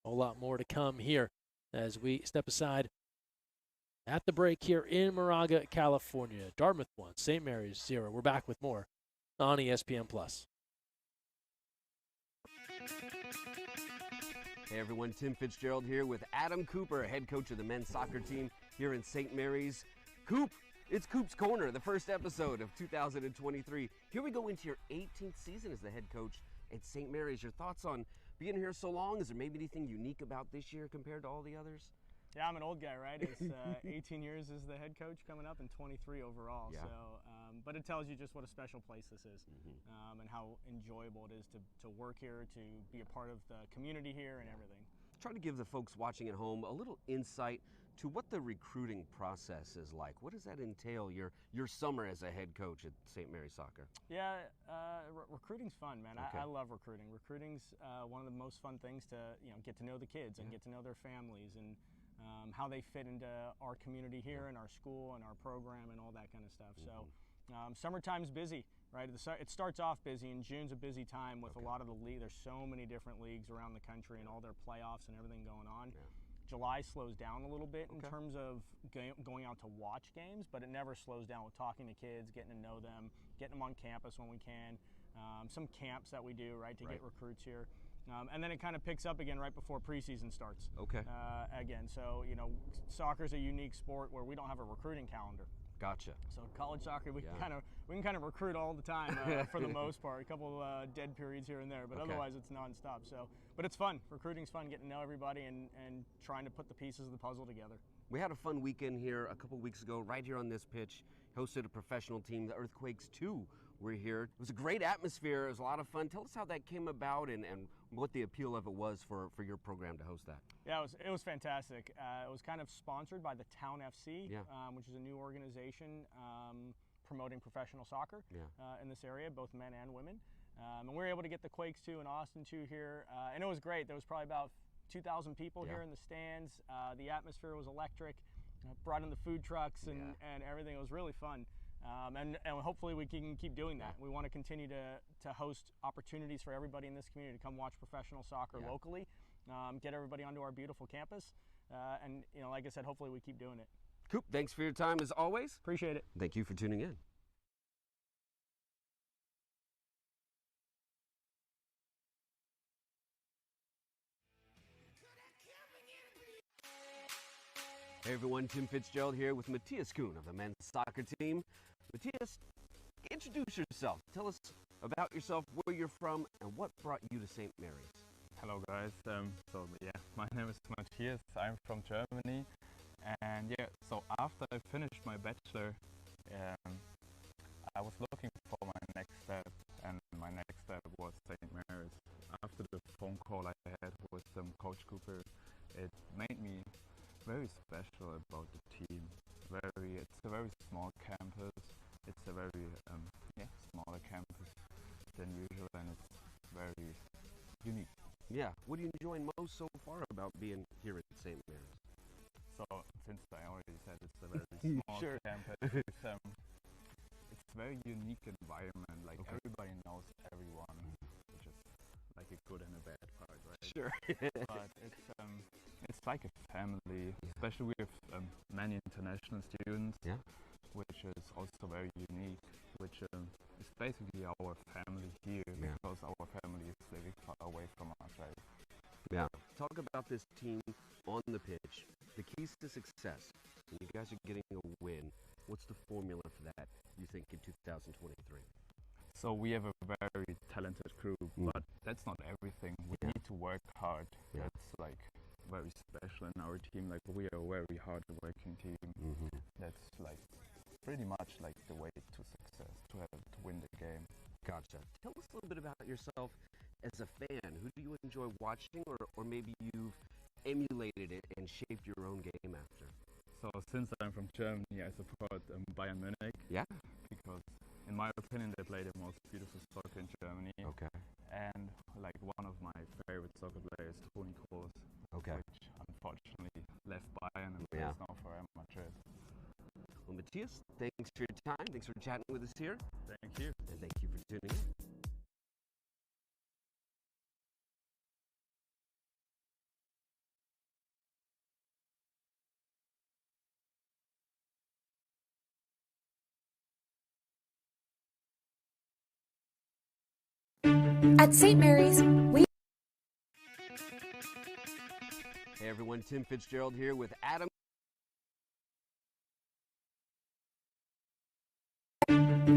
[SPEAKER 1] A whole lot more to come here as we step aside at the break here in Moraga, California. Dartmouth 1, St. Mary's 0. We're back with more on ESPN+.
[SPEAKER 3] Hey everyone, Tim Fitzgerald here with Adam Cooper, head coach of the men's soccer team here in St. Mary's. Coop, it's Coop's Corner, the first episode of 2023. Here we go into your 18th season as the head coach at St. Mary's. Your thoughts on being here so long? Is there maybe anything unique about this year compared to all the others?
[SPEAKER 4] Yeah, I'm an old guy, right? It's 18 years as the head coach coming up and 23 overall.
[SPEAKER 3] Yeah.
[SPEAKER 4] So, but it tells you just what a special place this is, and how enjoyable it is to work here, to be a part of the community here and everything.
[SPEAKER 3] Try to give the folks watching at home a little insight to what the recruiting process is like. What does that entail, your summer as a head coach at St. Mary's Soccer?
[SPEAKER 4] Yeah, recruiting's fun, man.
[SPEAKER 3] Okay.
[SPEAKER 4] I love recruiting. Recruiting's one of the most fun things to get to know the kids and get to know their families and how they fit into our community here and our school and our program and all that kind of stuff. So summertime's busy, right? It starts off busy, and June's a busy time with a lot of the league. There's so many different leagues around the country and all their playoffs and everything going on.
[SPEAKER 3] Yeah.
[SPEAKER 4] July slows down a little bit in terms of going out to watch games, but it never slows down with talking to kids, getting to know them, getting them on campus when we can. Some camps that we do, right, to get recruits here. And then it kind of picks up again right before preseason starts.
[SPEAKER 3] Okay.
[SPEAKER 4] Again, so soccer's a unique sport where we don't have a recruiting calendar.
[SPEAKER 3] Gotcha.
[SPEAKER 4] So college soccer, we can kind of recruit all the time for the most part. A couple dead periods here and there, but otherwise it's nonstop. So, but it's fun. Recruiting's fun, getting to know everybody and trying to put the pieces of the puzzle together.
[SPEAKER 3] We had a fun weekend here a couple weeks ago, right here on this pitch. Hosted a professional team. The Earthquakes 2 were here. It was a great atmosphere. It was a lot of fun. Tell us how that came about and what the appeal of it was for your program to host that.
[SPEAKER 4] Yeah, it was fantastic. It was kind of sponsored by the Town FC, which is a new organization promoting professional soccer in this area, both men and women. And we were able to get the Quakes 2 and Austin 2 here, and it was great. There was probably about 2,000 people here in the stands. The atmosphere was electric. Brought in the food trucks and everything. It was really fun. And hopefully we can keep doing that. We want to continue to host opportunities for everybody in this community to come watch professional soccer locally, get everybody onto our beautiful campus, and like I said, hopefully we keep doing it.
[SPEAKER 3] Coop, thanks for your time as always.
[SPEAKER 4] Appreciate it.
[SPEAKER 3] Thank you for tuning in. Hey everyone, Tim Fitzgerald here with Matthias Kuhn of the men's soccer team. Matthias, introduce yourself. Tell us about yourself, where you're from, and what brought you to St. Mary's.
[SPEAKER 6] Hello guys, my name is Matthias, I'm from Germany, and so after I finished my bachelor, I was looking for my next step, and my next step was St. Mary's. After the phone call I had with Coach Cooper, it made me very special about the team. It's a very small campus. It's a very smaller campus than usual, and it's very unique.
[SPEAKER 3] Yeah. What are you enjoying most so far about being here at St. Mary's?
[SPEAKER 6] So since I already said it's a very small
[SPEAKER 3] Sure.
[SPEAKER 6] campus, it's a very unique environment. Like everybody knows everyone, which is like a good and a bad part, right?
[SPEAKER 3] Sure.
[SPEAKER 6] But it's like a family, especially with many international students, which is also very unique, which is basically our family here, because our family is living far away from us, right?
[SPEAKER 3] Yeah. Talk about this team on the pitch, the keys to success. When you guys are getting a win, what's the formula for that, you think, in 2023?
[SPEAKER 6] So we have a very talented group, but that's not everything. We need to work hard. That's like very special in our team. Like we are a very hard working team. That's like pretty much like the way to success, to win the game.
[SPEAKER 3] Gotcha. Tell us a little bit about yourself as a fan. Who do you enjoy watching, or maybe you've emulated it and shaped your own game after?
[SPEAKER 6] So since I'm from Germany, I support Bayern Munich.
[SPEAKER 3] Yeah.
[SPEAKER 6] Because in my opinion, they play the most beautiful soccer in Germany.
[SPEAKER 3] Okay.
[SPEAKER 6] And like one of my favorite soccer players, Toni Kroos, which unfortunately left Bayern and plays now for Real Madrid.
[SPEAKER 3] Well, Matthias, thanks for your time. Thanks for chatting with us here.
[SPEAKER 6] Thank you.
[SPEAKER 3] And thank you for tuning in.
[SPEAKER 2] At St. Mary's, we
[SPEAKER 3] Hey everyone, Tim Fitzgerald here with Adam.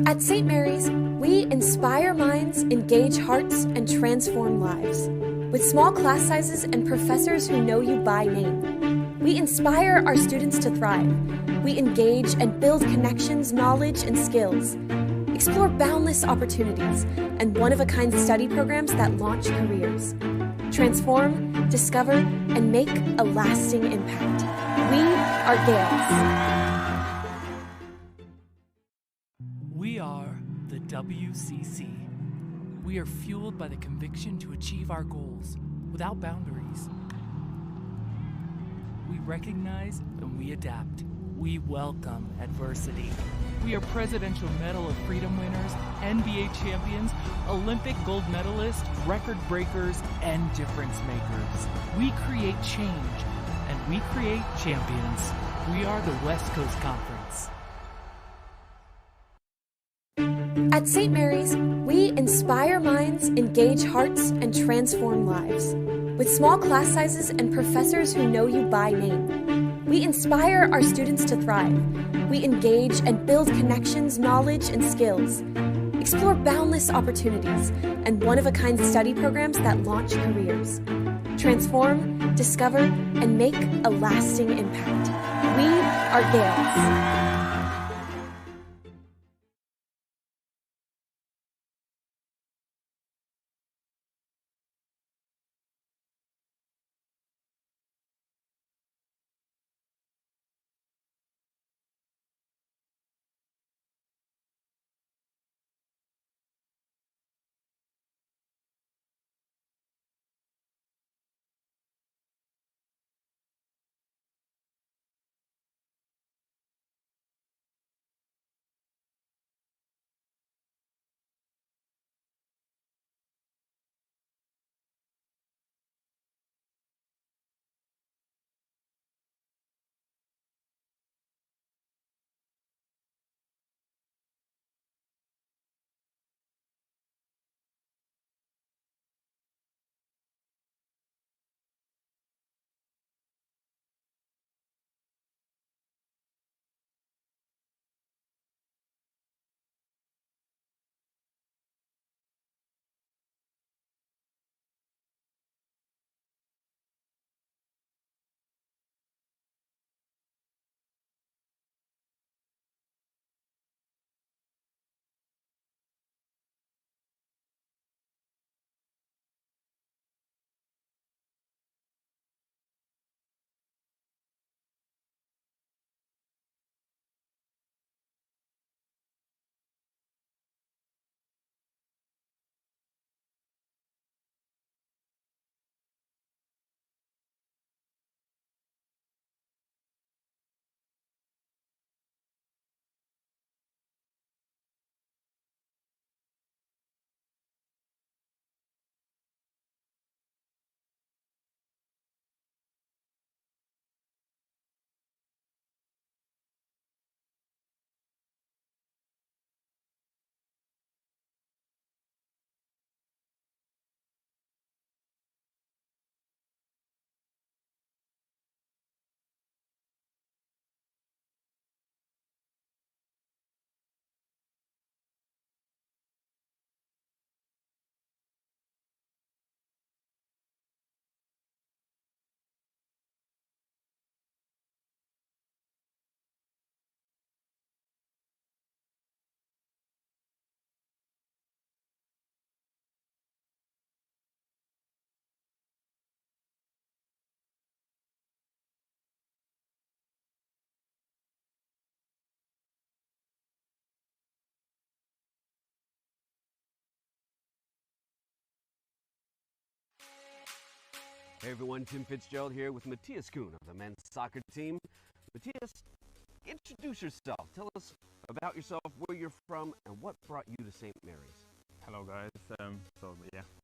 [SPEAKER 2] At St. Mary's, we inspire minds, engage hearts, and transform lives. With small class sizes and professors who know you by name, we inspire our students to thrive. We engage and build connections, knowledge, and skills. Explore boundless opportunities and one-of-a-kind study programs that launch careers. Transform, discover, and make a lasting impact. We are Gales.
[SPEAKER 5] We are the WCC. We are fueled by the conviction to achieve our goals without boundaries. We recognize and we adapt. We welcome adversity. We are Presidential Medal of Freedom winners, NBA champions, Olympic gold medalists, record breakers, and difference makers. We create change, and we create champions. We are the West Coast Conference.
[SPEAKER 2] At St. Mary's, we inspire minds, engage hearts, and transform lives. With small class sizes and professors who know you by name, we inspire our students to thrive. We engage and build connections, knowledge, and skills. Explore boundless opportunities and one-of-a-kind study programs that launch careers. Transform, discover, and make a lasting impact. We are Gales.
[SPEAKER 3] Hey everyone, Tim Fitzgerald here with Matthias Kuhn of the men's soccer team. Matthias, introduce yourself. Tell us about yourself, where you're from, and what brought you to St. Mary's.
[SPEAKER 6] Hello guys,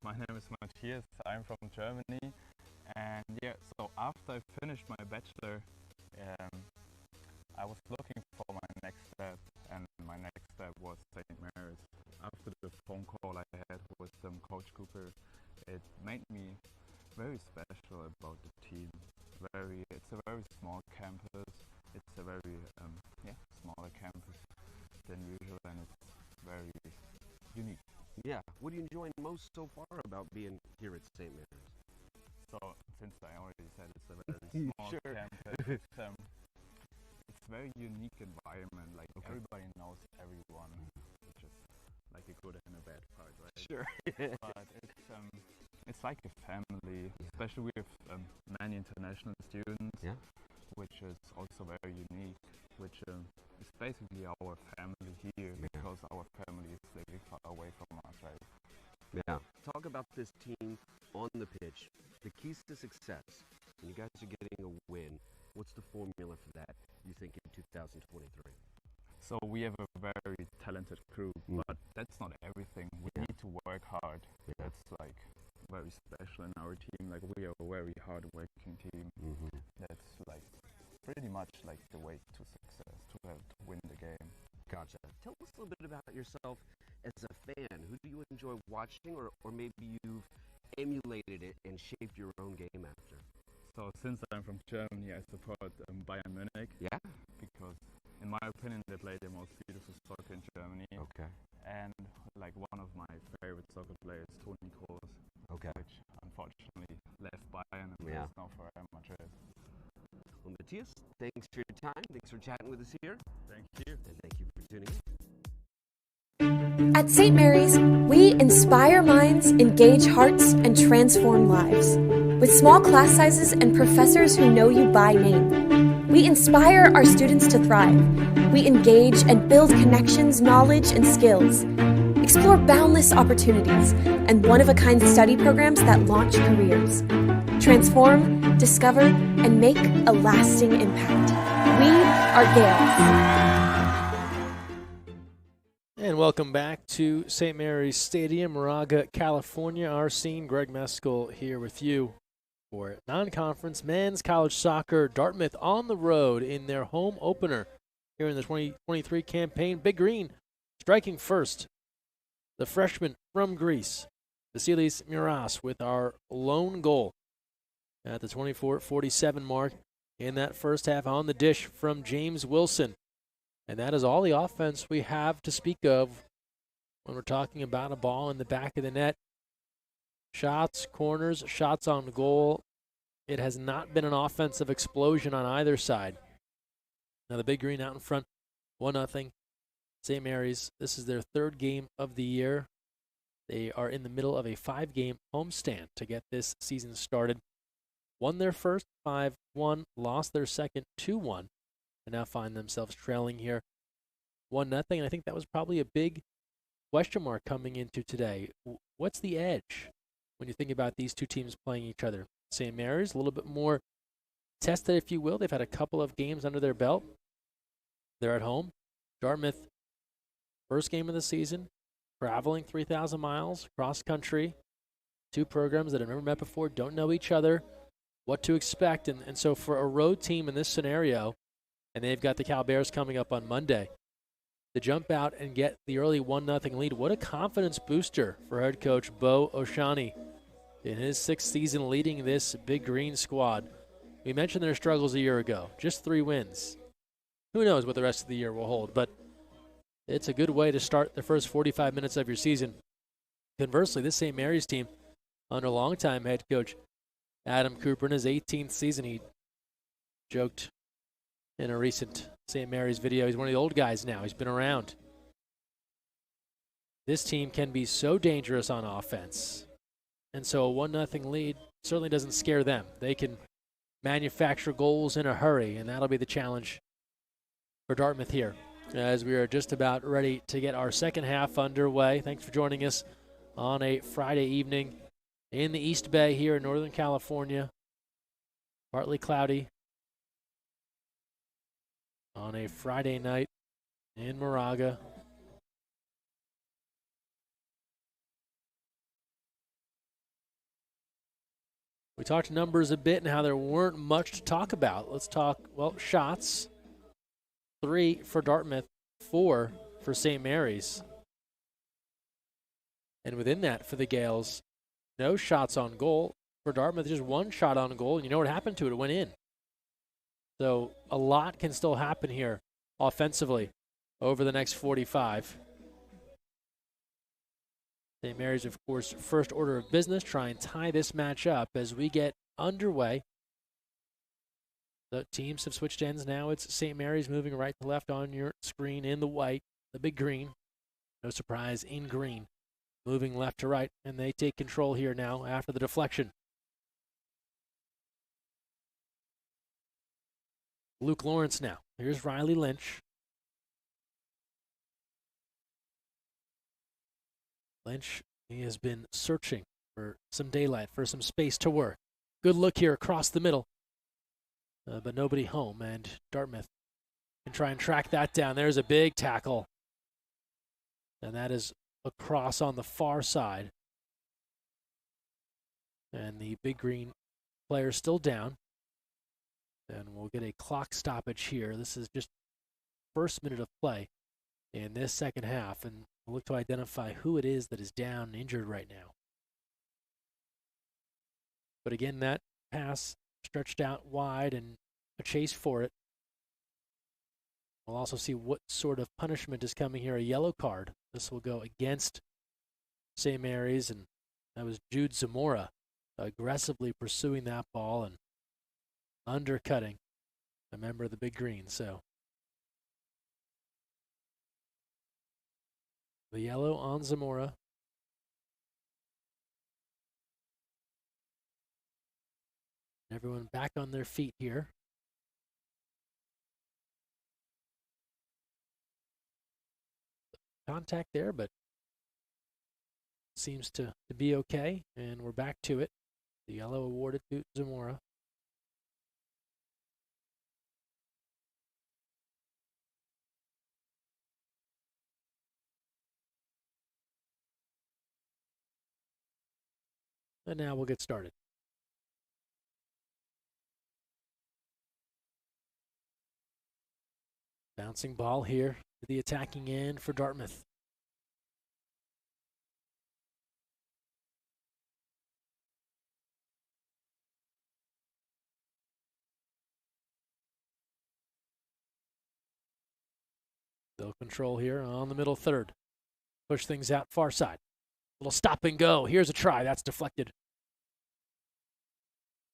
[SPEAKER 6] my name is Matthias, I'm from Germany, and so after I finished my bachelor, I was looking for my next step, and my next step was St. Mary's. After the phone call I had with Coach Cooper, it made me very special about the team. It's a very small campus. It's a very smaller campus than usual, and it's very unique.
[SPEAKER 3] Yeah. What do you enjoy most so far about being here at St. Mary's?
[SPEAKER 6] So, since I already said it's a very small campus, it's a very unique environment. Like everybody knows everyone, which is like a good and a bad part, right?
[SPEAKER 3] Sure.
[SPEAKER 6] But it's like a family, especially with many international students, which is also very unique, which is basically our family here, because our family is living far away from us, right?
[SPEAKER 3] Yeah. Talk about this team on the pitch, the keys to success. When you guys are getting a win, what's the formula for that, you think, in 2023?
[SPEAKER 6] So we have a very talented crew, but that's not everything. We need to work hard. That's like very special in our team. Like we are a very hard-working team. That's like pretty much like the way to success, to win the game.
[SPEAKER 3] Gotcha. Tell us a little bit about yourself as a fan. Who do you enjoy watching, or maybe you've emulated it and shaped your own game after?
[SPEAKER 6] So since I'm from Germany, I support Bayern Munich.
[SPEAKER 3] Yeah.
[SPEAKER 6] Because in my opinion, they play the most beautiful soccer in Germany.
[SPEAKER 3] Okay.
[SPEAKER 6] And like one of my favorite soccer players, Toni Kroos.
[SPEAKER 3] Okay.
[SPEAKER 6] Which unfortunately left Bayern and plays now for Real Madrid.
[SPEAKER 3] Well, Matthias, thanks for your time. Thanks for chatting with us here.
[SPEAKER 6] Thank you.
[SPEAKER 3] And thank you for tuning in.
[SPEAKER 2] At St. Mary's, we inspire minds, engage hearts, and transform lives. With small class sizes and professors who know you by name, we inspire our students to thrive. We engage and build connections, knowledge, and skills. Explore boundless opportunities and one-of-a-kind study programs that launch careers. Transform, discover, and make a lasting impact. We are Gales.
[SPEAKER 1] And welcome back to St. Mary's Stadium, Moraga, California. Our scene, Greg Meskel here with you for non-conference men's college soccer. Dartmouth on the road in their home opener here in the 2023 campaign. Big Green striking first. The freshman from Greece, Vasilis Miras, with our lone goal at the 24-47 mark in that first half, on the dish from James Wilson. And that is all the offense we have to speak of when we're talking about a ball in the back of the net. Shots, corners, shots on goal. It has not been an offensive explosion on either side. Now the Big Green out in front, 1-0. St. Mary's, this is their third game of the year. They are in the middle of a 5-game homestand to get this season started. Won their first 5-1, lost their second 2-1, and now find themselves trailing here 1-0. And I think that was probably a big question mark coming into today. What's the edge when you think about these two teams playing each other? St. Mary's, a little bit more tested, if you will. They've had a couple of games under their belt. They're at home. Dartmouth, first game of the season, traveling 3,000 miles cross country. Two programs that have never met before, don't know each other, what to expect. And so for a road team in this scenario, and they've got the Cal Bears coming up on Monday, to jump out and get the early 1-0 lead, what a confidence booster for head coach Bo Oshani in his 6th season leading this Big Green squad. We mentioned their struggles a year ago, just 3 wins. Who knows what the rest of the year will hold, but it's a good way to start the first 45 minutes of your season. Conversely, this St. Mary's team, under longtime head coach Adam Cooper, in his 18th season, he joked in a recent St. Mary's video, he's one of the old guys now. He's been around. This team can be so dangerous on offense. And so a 1-0 lead certainly doesn't scare them. They can manufacture goals in a hurry, and that'll be the challenge for Dartmouth here as we are just about ready to get our second half underway. Thanks for joining us on a Friday evening. in the East Bay here in Northern California. Partly cloudy on a Friday night in Moraga. We talked numbers a bit and how there weren't much to talk about. Let's talk, shots. 3 for Dartmouth, 4 for St. Mary's. And within that for the Gales, no shots on goal. For Dartmouth, just 1 shot on goal. And you know what happened to it? It went in. So a lot can still happen here offensively over the next 45. St. Mary's, of course, first order of business, try and tie this match up as we get underway. The teams have switched ends now. It's St. Mary's moving right to left on your screen in the white, the big green. No surprise, in green. Moving left to right, and they take control here now after the deflection. Luke Lawrence now. Here's Riley Lynch. Lynch, he has been searching for some daylight, for some space to work. Good look here across the middle. But nobody home, and Dartmouth can try and track that down. There's a big tackle. And that is across on the far side. And the big green player still down. And we'll get a clock stoppage here. This is just first minute of play in this second half. And we'll look to identify who it is that is down and injured right now. But again, that pass stretched out wide and a chase for it. We'll also see what sort of punishment is coming here. A yellow card. This will go against St. Mary's, and that was Jude Zamora aggressively pursuing that ball and undercutting a member of the Big Green. So the yellow on Zamora. Everyone back on their feet here. Contact there, but seems to be okay, and we're back to it. The yellow awarded to Zamora. And now we'll get started. Bouncing ball here to the attacking end for Dartmouth. They'll control here on the middle third. Push things out far side. Little stop and go. Here's a try. That's deflected.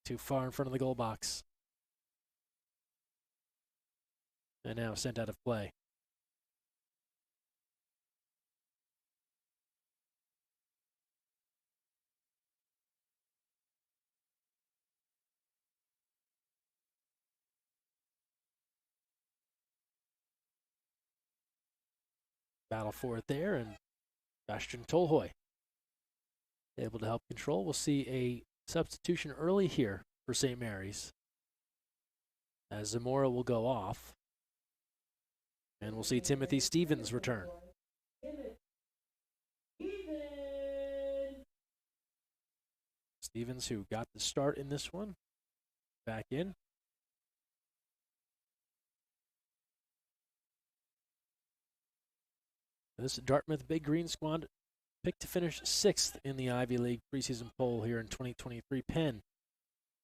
[SPEAKER 1] Too far in front of the goal box. And now sent out of play. Battle for it there, and Bastian Tolhoy able to help control. We'll see a substitution early here for St. Mary's, as Zamora will go off. And we'll see Timothy Stevens return. Stevens, who got the start in this one, back in. This Dartmouth Big Green squad picked to finish 6th in the Ivy League preseason poll here in 2023. Penn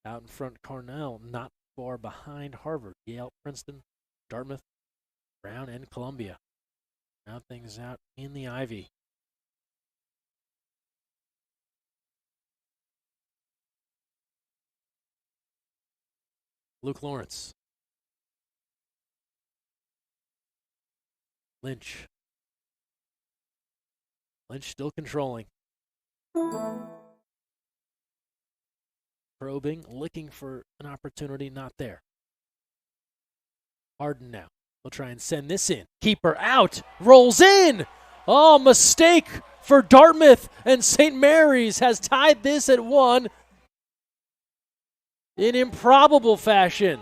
[SPEAKER 1] out in front, Cornell not far behind Harvard, Yale, Princeton, Dartmouth, Brown, and Columbia. Round things out in the Ivy. Luke Lawrence. Lynch. Lynch still controlling. Probing, looking for an opportunity, not there. Harden now. We'll try and send this in. Keeper out. Rolls in. Oh, mistake for Dartmouth, and St. Mary's has tied this at 1 in improbable fashion.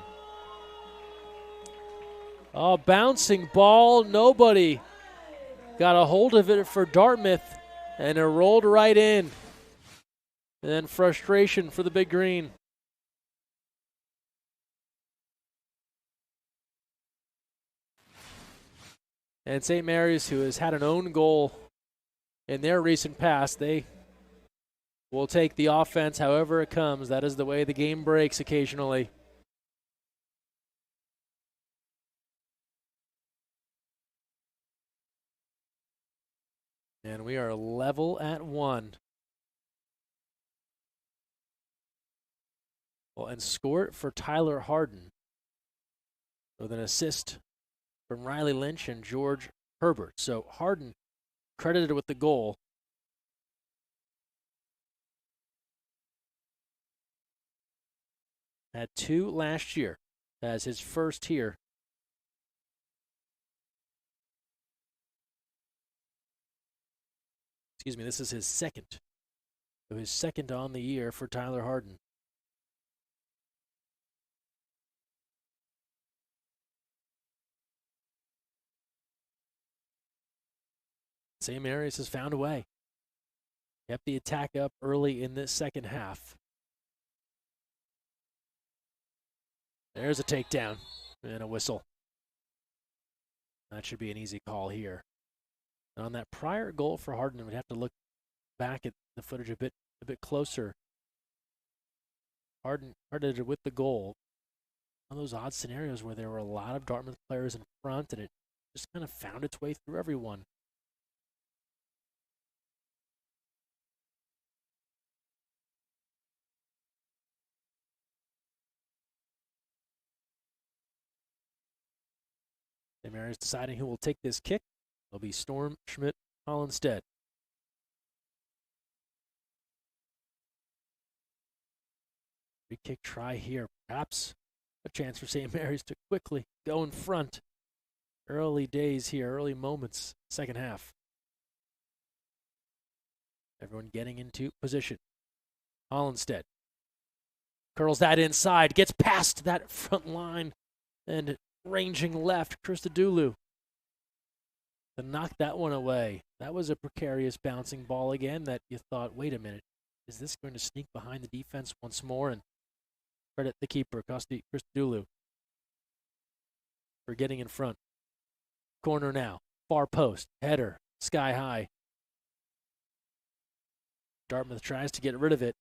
[SPEAKER 1] A bouncing ball, nobody got a hold of it for Dartmouth, and it rolled right in. And then frustration for the Big Green. And St. Mary's, who has had an own goal in their recent past, they will take the offense however it comes. That is the way the game breaks occasionally. And we are level at 1. Well, and score it for Tyler Harden with an assist from Riley Lynch and George Herbert. So Harden credited with the goal. Had 2 last year as his first here. Excuse me, this is his second. So his second on the year for Tyler Harden. St. Mary's has found a way. Kept the attack up early in this second half. There's a takedown and a whistle. That should be an easy call here. And on that prior goal for Harden, we'd have to look back at the footage a bit closer. Harden credited with the goal. One of those odd scenarios where there were a lot of Dartmouth players in front, and it just kind of found its way through everyone. St. Mary's deciding who will take this kick. It'll be Storm Schmidt Hollinstead. Free kick try here. Perhaps a chance for St. Mary's to quickly go in front. Early days here, early moments, second half. Everyone getting into position. Hollinstead curls that inside, gets past that front line, and ranging left, Christodoulou to knock that one away. That was a precarious bouncing ball again that you thought, wait a minute, is this going to sneak behind the defense once more? And credit the keeper, Christodoulou, for getting in front. Corner now, far post, header, sky high. Dartmouth tries to get rid of it.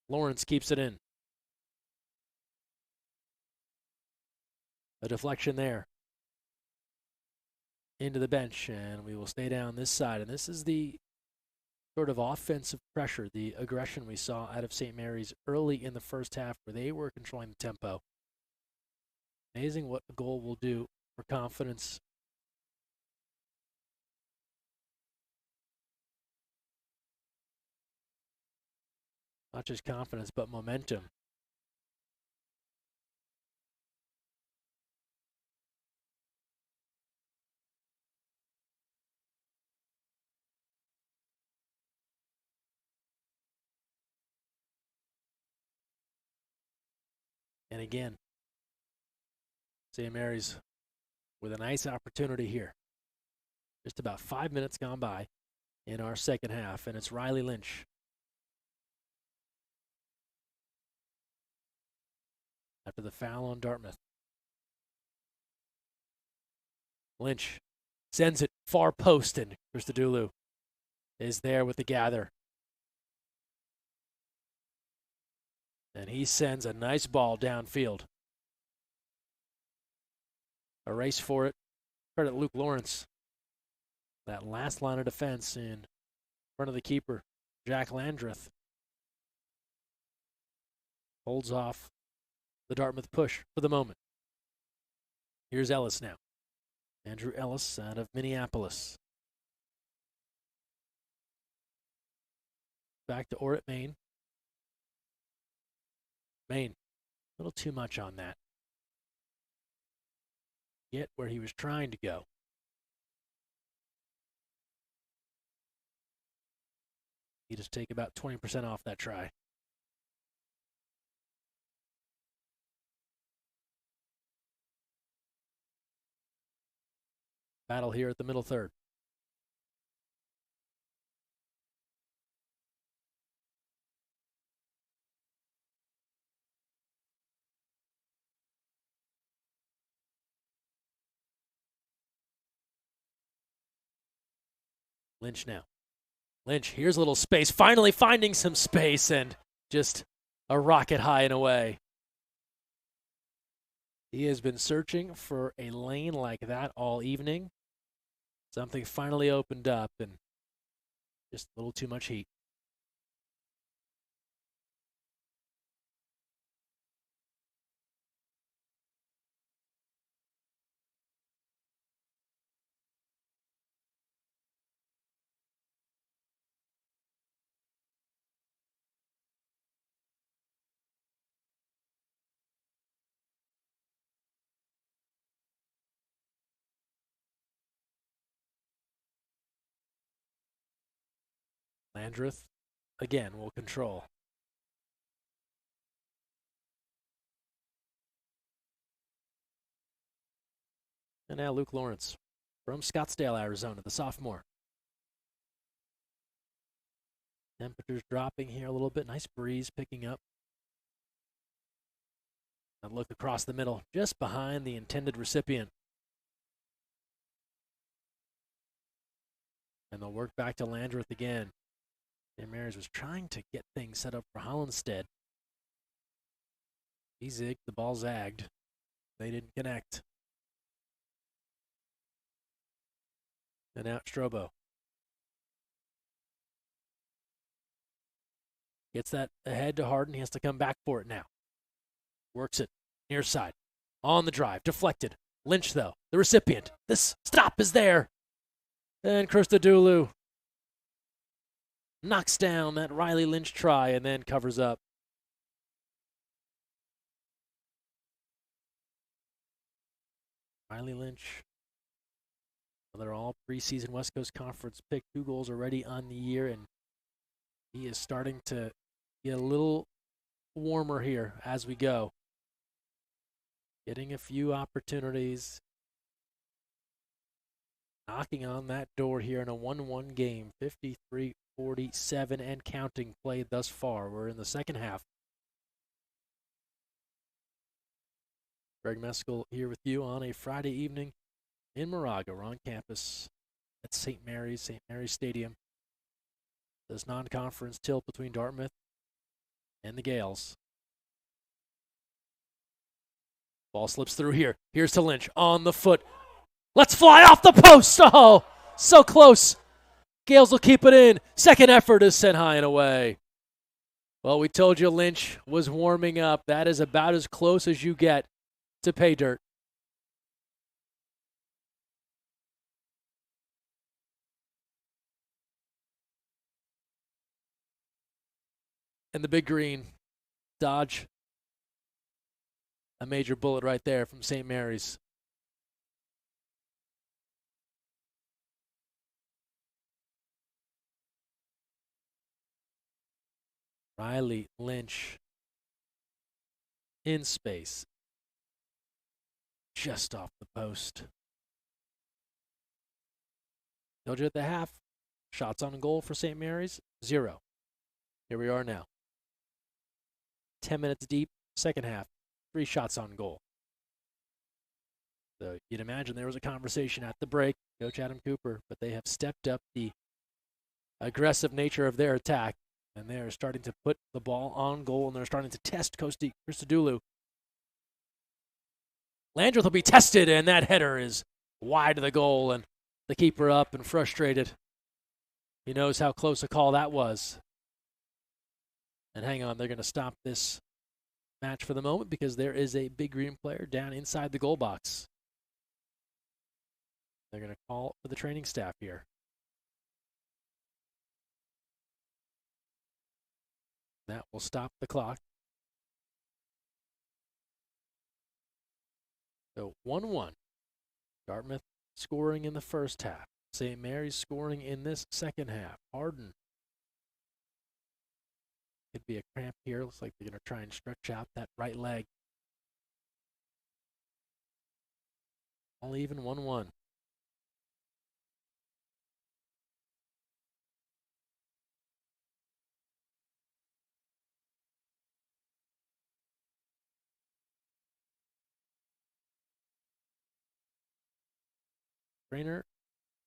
[SPEAKER 1] Lawrence keeps it in. A deflection there. Into the bench, and we will stay down this side. And this is the sort of offensive pressure, the aggression we saw out of St. Mary's early in the first half where they were controlling the tempo. Amazing what a goal will do for confidence. Not just confidence, but momentum. And again, St. Mary's with a nice opportunity here. Just about 5 minutes gone by in our second half, and it's Riley Lynch. After the foul on Dartmouth. Lynch sends it far post, and Christodoulou is there with the gather. And he sends a nice ball downfield. A race for it. Credit Luke Lawrence. That last line of defense in front of the keeper, Jack Landreth. Holds off the Dartmouth push for the moment. Here's Ellis now. Andrew Ellis out of Minneapolis. Back to Orrit Main. Main, a little too much on that. Get where he was trying to go. You just take about 20% off that try. Battle here at the middle third. Lynch now. Lynch, here's a little space, finally finding some space, and just a rocket high and away. He has been searching for a lane like that all evening. Something finally opened up, and just a little too much heat. Landreth, again, will control. And now Luke Lawrence from Scottsdale, Arizona, the sophomore. Temperatures dropping here a little bit. Nice breeze picking up. And look across the middle, just behind the intended recipient. And they'll work back to Landreth again. St. Mary's was trying to get things set up for Hollinstead. He zigged, the ball zagged. They didn't connect. And out Strobo. Gets that ahead to Harden. He has to come back for it now. Works it near side. On the drive. Deflected. Lynch, though. The recipient. This stop is there. And Christodoulou knocks down that Riley Lynch try and then covers up. Riley Lynch, another all preseason West Coast Conference pick, 2 goals already on the year, and he is starting to get a little warmer here as we go. Getting a few opportunities. Knocking on that door here in a 1-1 game, 53-47 and counting played thus far. We're in the second half. Greg Meskel here with you on a Friday evening in Moraga. We're on campus at St. Mary's Stadium. This non-conference tilt between Dartmouth and the Gales. Ball slips through here. Here's to Lynch on the foot. Let's fly off the post. Oh, so close. Gales will keep it in. Second effort is sent high and away. Well, we told you Lynch was warming up. That is about as close as you get to pay dirt. And the big green dodge a major bullet right there from St. Mary's. Riley Lynch in space, just off the post. Told you at the half, shots on goal for St. Mary's, 0. Here we are now. 10 minutes deep, second half, 3 shots on goal. So you'd imagine there was a conversation at the break, Coach Adam Cooper, but they have stepped up the aggressive nature of their attack. And they're starting to put the ball on goal, and they're starting to test Christodoulou. Landreth will be tested, and that header is wide of the goal, and the keeper up and frustrated. He knows how close a call that was. And hang on, they're going to stop this match for the moment because there is a big green player down inside the goal box. They're going to call for the training staff here. That will stop the clock. So 1-1. Dartmouth scoring in the first half. St. Mary's scoring in this second half. Harden could be a cramp here. Looks like they're going to try and stretch out that right leg. All even 1-1. Trainer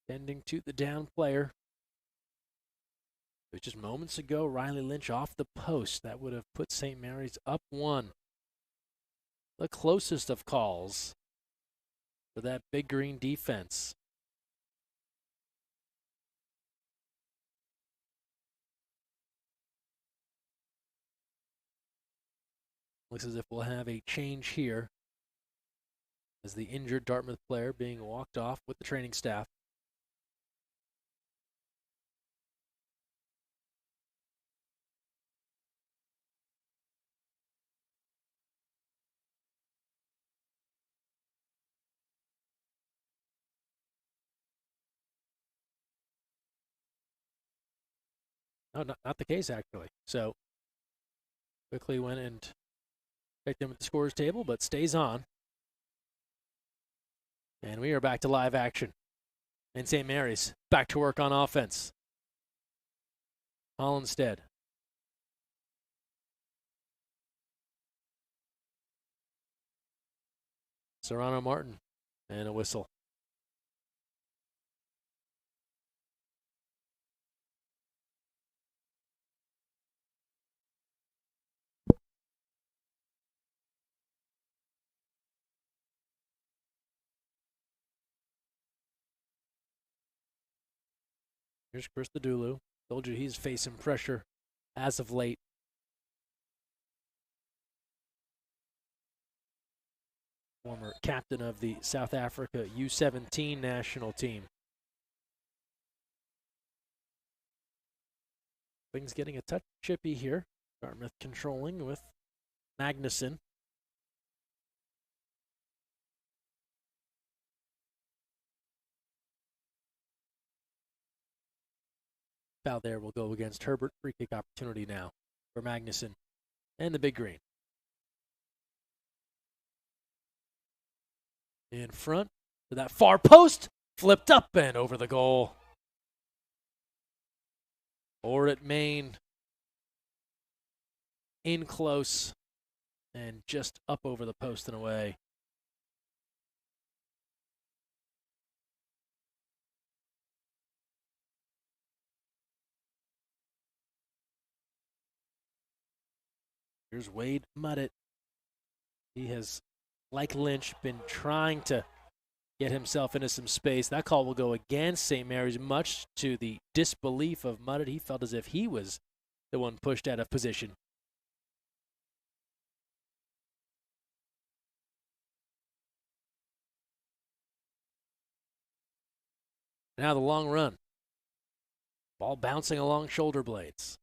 [SPEAKER 1] tending to the down player. It was just moments ago, Riley Lynch off the post. That would have put St. Mary's up 1. The closest of calls for that big green defense. Looks as if we'll have a change here as the injured Dartmouth player being walked off with the training staff. No, not the case, actually. So quickly went and checked him at the scorer's table, but stays on. And we are back to live action. And St. Mary's back to work on offense. Hollinstead. Serrano Martin. And a whistle. Here's Chris Dulu. Told you he's facing pressure as of late. Former captain of the South Africa U17 national team. Things getting a touch chippy here. Dartmouth controlling with Magnuson. Foul there will go against Herbert. Free kick opportunity now for Magnuson and the big green. In front to that far post. Flipped up and over the goal. Or at Maine. In close and just up over the post and away. Here's Wade Muddett. He has, like Lynch, been trying to get himself into some space. That call will go against St. Mary's, much to the disbelief of Muddett. He felt as if he was the one pushed out of position. Now the long run. Ball bouncing along shoulder blades.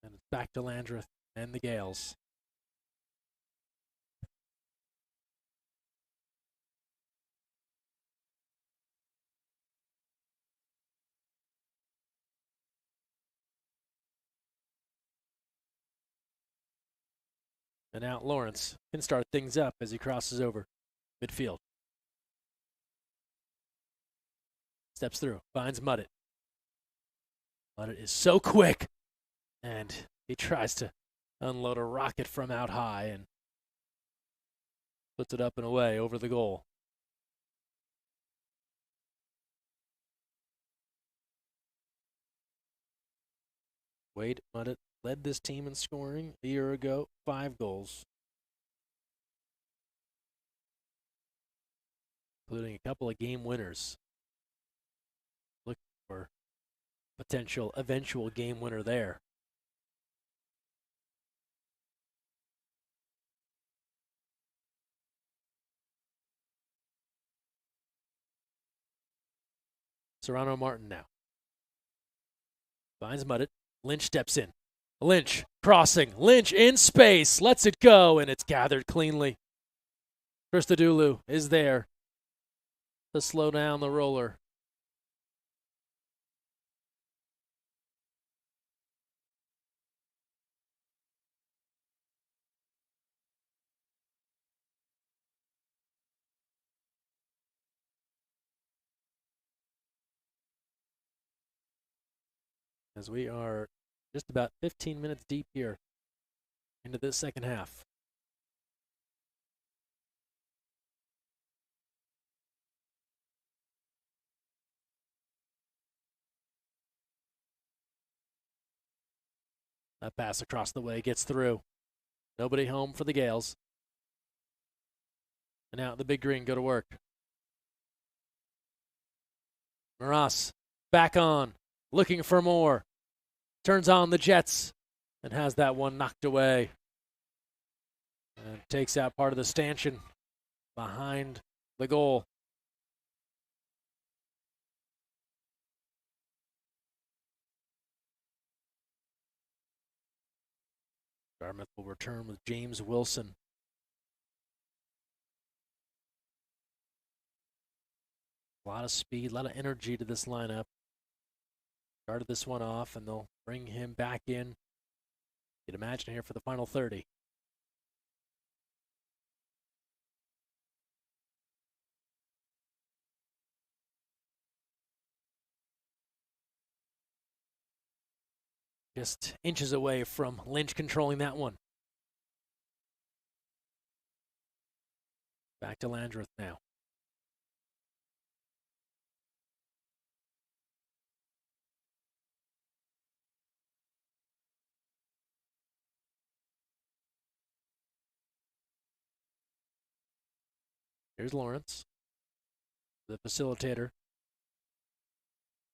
[SPEAKER 1] And it's back to Landreth and the Gales. And now Lawrence can start things up as he crosses over midfield. Steps through, finds Muddett. Muddett is so quick. And he tries to unload a rocket from out high and puts it up and away over the goal. Wade Muddett led this team in scoring a year ago, 5 goals, including a couple of game winners. Looking for potential eventual game winner there. Serrano Martin now. Finds Muddett. Lynch steps in. Lynch crossing. Lynch in space. Lets it go, and it's gathered cleanly. Christodoulou is there to slow down the roller. as we are just about 15 minutes deep here into this second half. That pass across the way gets through. Nobody home for the Gales. And now the big green go to work. Maras back on, looking for more. Turns on the Jets and has that one knocked away. And takes out part of the stanchion behind the goal. Dartmouth will return with James Wilson. A lot of speed, a lot of energy to this lineup. Started this one off, and they'll bring him back in. You'd imagine here for the final 30. Just inches away from Lynch controlling that one. Back to Landreth now. Here's Lawrence, the facilitator.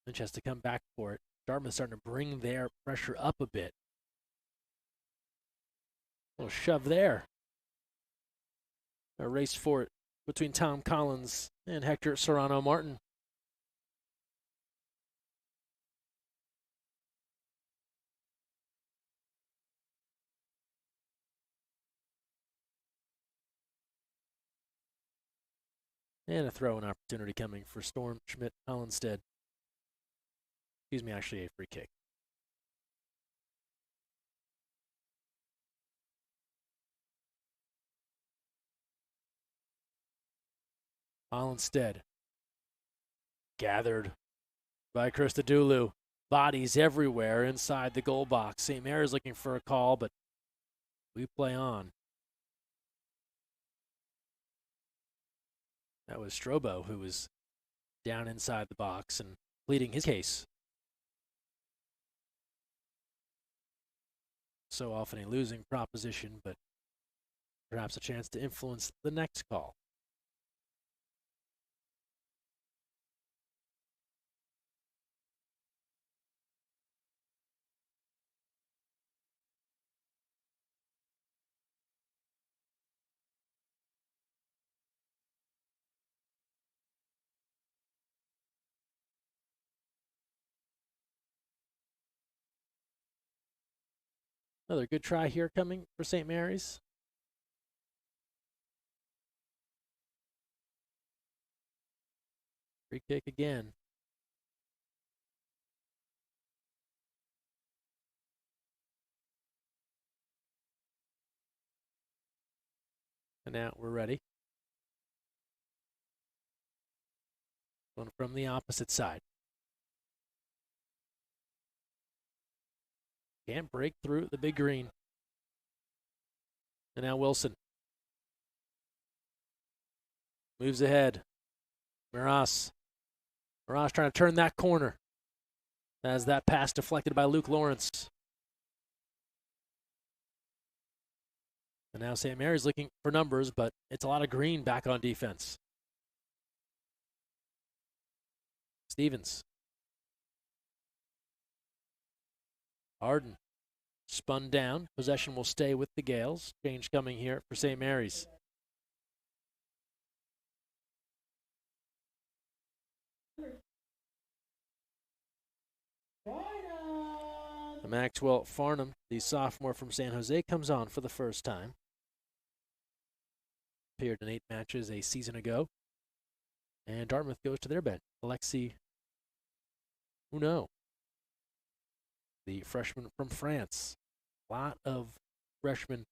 [SPEAKER 1] Lynch has to come back for it. Dartmouth starting to bring their pressure up a bit. A little shove there. A race for it between Tom Collins and Hector Serrano Martin. And a throw-in opportunity coming for Storm Schmidt Hollinstead. Excuse me, actually a free kick. Hollinstead gathered by Christodoulou. Bodies everywhere inside the goal box. St. Mary's looking for a call, but we play on. That was Strobo, who was down inside the box and pleading his case. So often a losing proposition, but perhaps a chance to influence the next call. Another good try here coming for St. Mary's. Free kick again. And now we're ready. One from the opposite side. Can't break through the big green. And now Wilson moves ahead. Maras trying to turn that corner. As that pass deflected by Luke Lawrence. And now St. Mary's looking for numbers, but it's a lot of green back on defense. Stevens. Arden spun down. Possession will stay with the Gales. Change coming here for St. Mary's. Maxwell Farnham, the sophomore from San Jose, comes on for the first time. Appeared in 8 matches a season ago. And Dartmouth goes to their bench. Alexis Huneau, the freshman from France. A lot of freshmen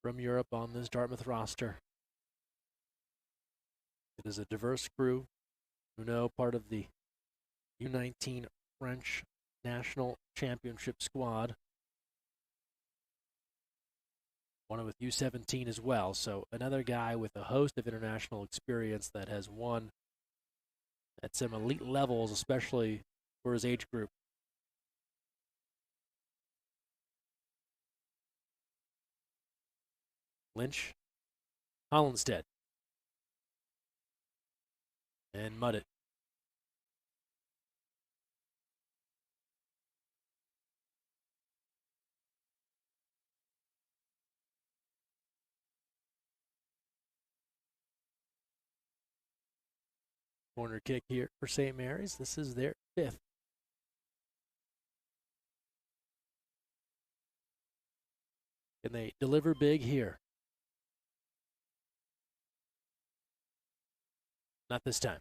[SPEAKER 1] from Europe on this Dartmouth roster. It is a diverse crew. Huneau, part of the U19 French national championship squad. Won it with U17 as well. So another guy with a host of international experience that has won at some elite levels, especially for his age group. Lynch, Hollinstead, and Muddett. Corner kick here for St. Mary's. This is their 5th. Can they deliver big here? Not this time.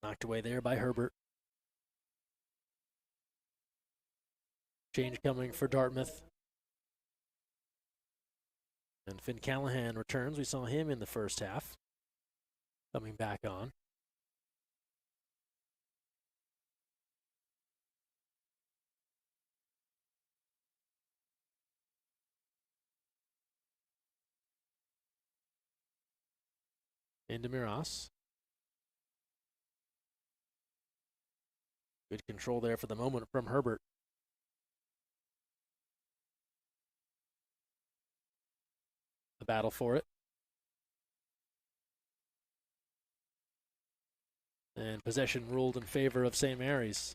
[SPEAKER 1] Knocked away there by Herbert. Change coming for Dartmouth. And Finn Callahan returns. We saw him in the first half. Coming back on. Into Miras. Good control there for the moment from Herbert. The battle for it. And possession ruled in favor of St. Mary's.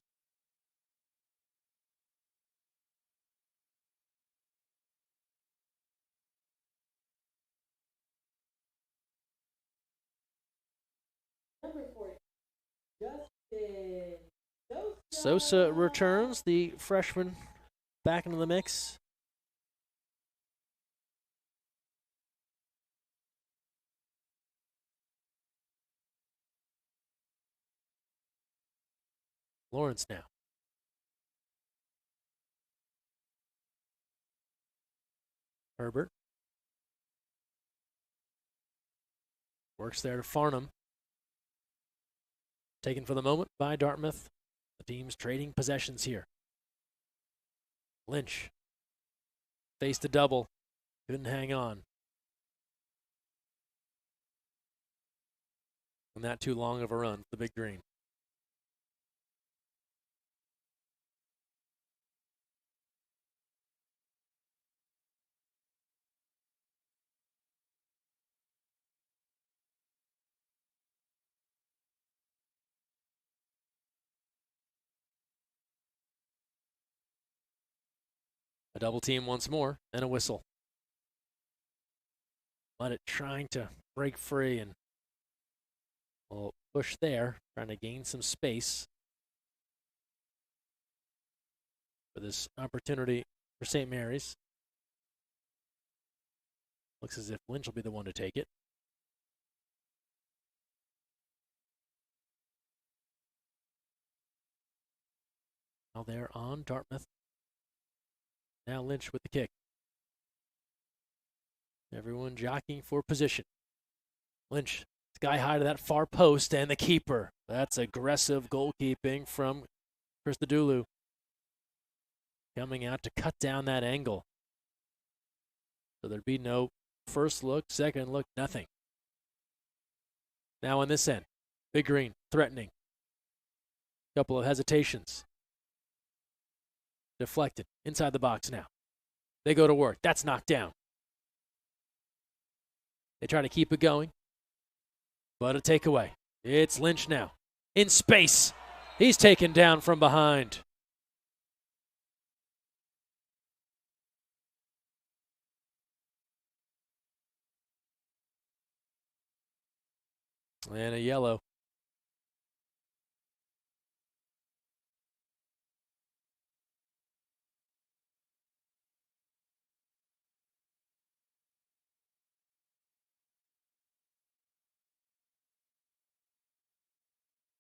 [SPEAKER 1] Sosa returns, the freshman, back into the mix. Lawrence now. Herbert. Works there to Farnham. Taken for the moment by Dartmouth. The team's trading possessions here. Lynch. Faced a double. Couldn't hang on. And not too long of a run for the Big Green. A double team once more, and a whistle. Let it trying to break free and push there, trying to gain some space for this opportunity for St. Mary's. Looks as if Lynch will be the one to take it. Now they're on Dartmouth. Now Lynch with the kick. Everyone jockeying for position. Lynch, sky high to that far post, and the keeper. That's aggressive goalkeeping from Christodoulou. Coming out to cut down that angle. So there'd be no first look, second look, nothing. Now on this end, Big Green threatening. Couple of hesitations. Deflected. Inside the box now. They go to work. That's knocked down. They try to keep it going. But a takeaway. It's Lynch now. In space. He's taken down from behind. And a yellow.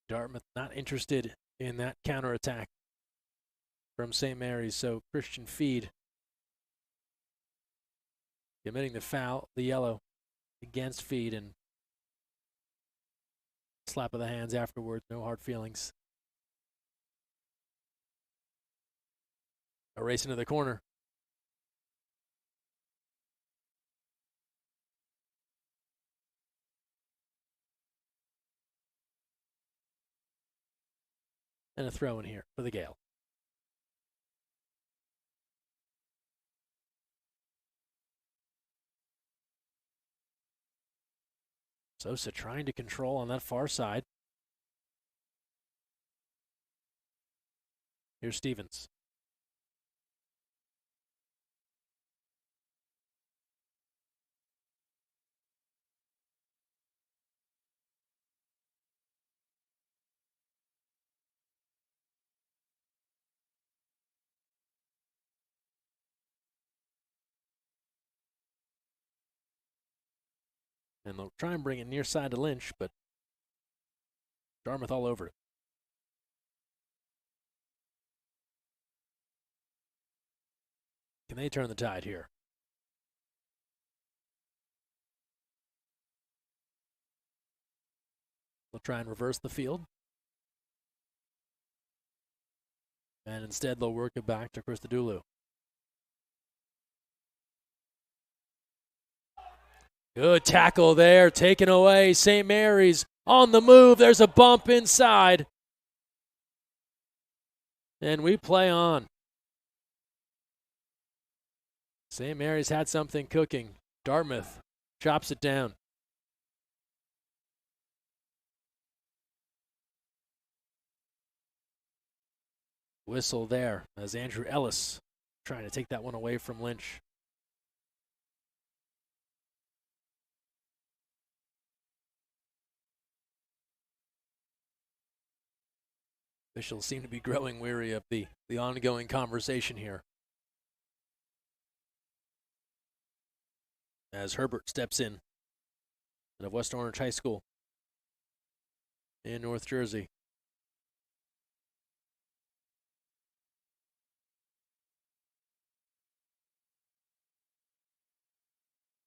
[SPEAKER 1] Dartmouth not interested in that counterattack from St. Mary's, so Christian Feed committing the foul, the yellow, against Feed, and Slap of the hands afterwards, no hard feelings. A race into the corner. And a throw in here for the Gale. Sosa trying to control on that far side. Here's Stevens. And they'll try and bring it near side to Lynch, but Dartmouth all over it. Can they turn the tide here? They'll try and reverse the field. And instead, they'll work it back to Christodoulou. Good tackle there, taken away. St. Mary's on the move. There's a bump inside. And we play on. St. Mary's had something cooking. Dartmouth chops it down. Whistle there as Andrew Ellis trying to take that one away from Lynch. Officials seem to be growing weary of the ongoing conversation here. As Herbert steps in out of West Orange High School in North Jersey.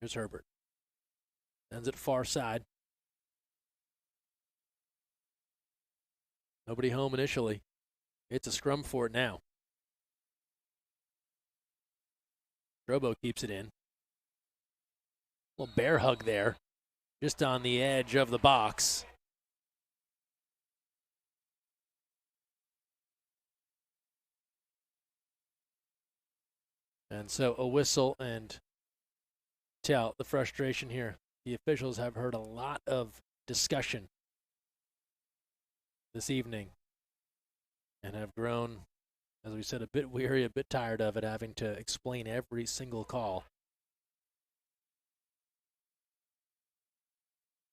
[SPEAKER 1] Here's Herbert. Sends it far side. Nobody home initially. It's a scrum for it now. Drobo keeps it in. Little bear hug there. Just on the edge of the box. And so a whistle and tell the frustration here. The officials have heard a lot of discussion this evening and have grown, as we said, a bit weary, a bit tired of it, having to explain every single call.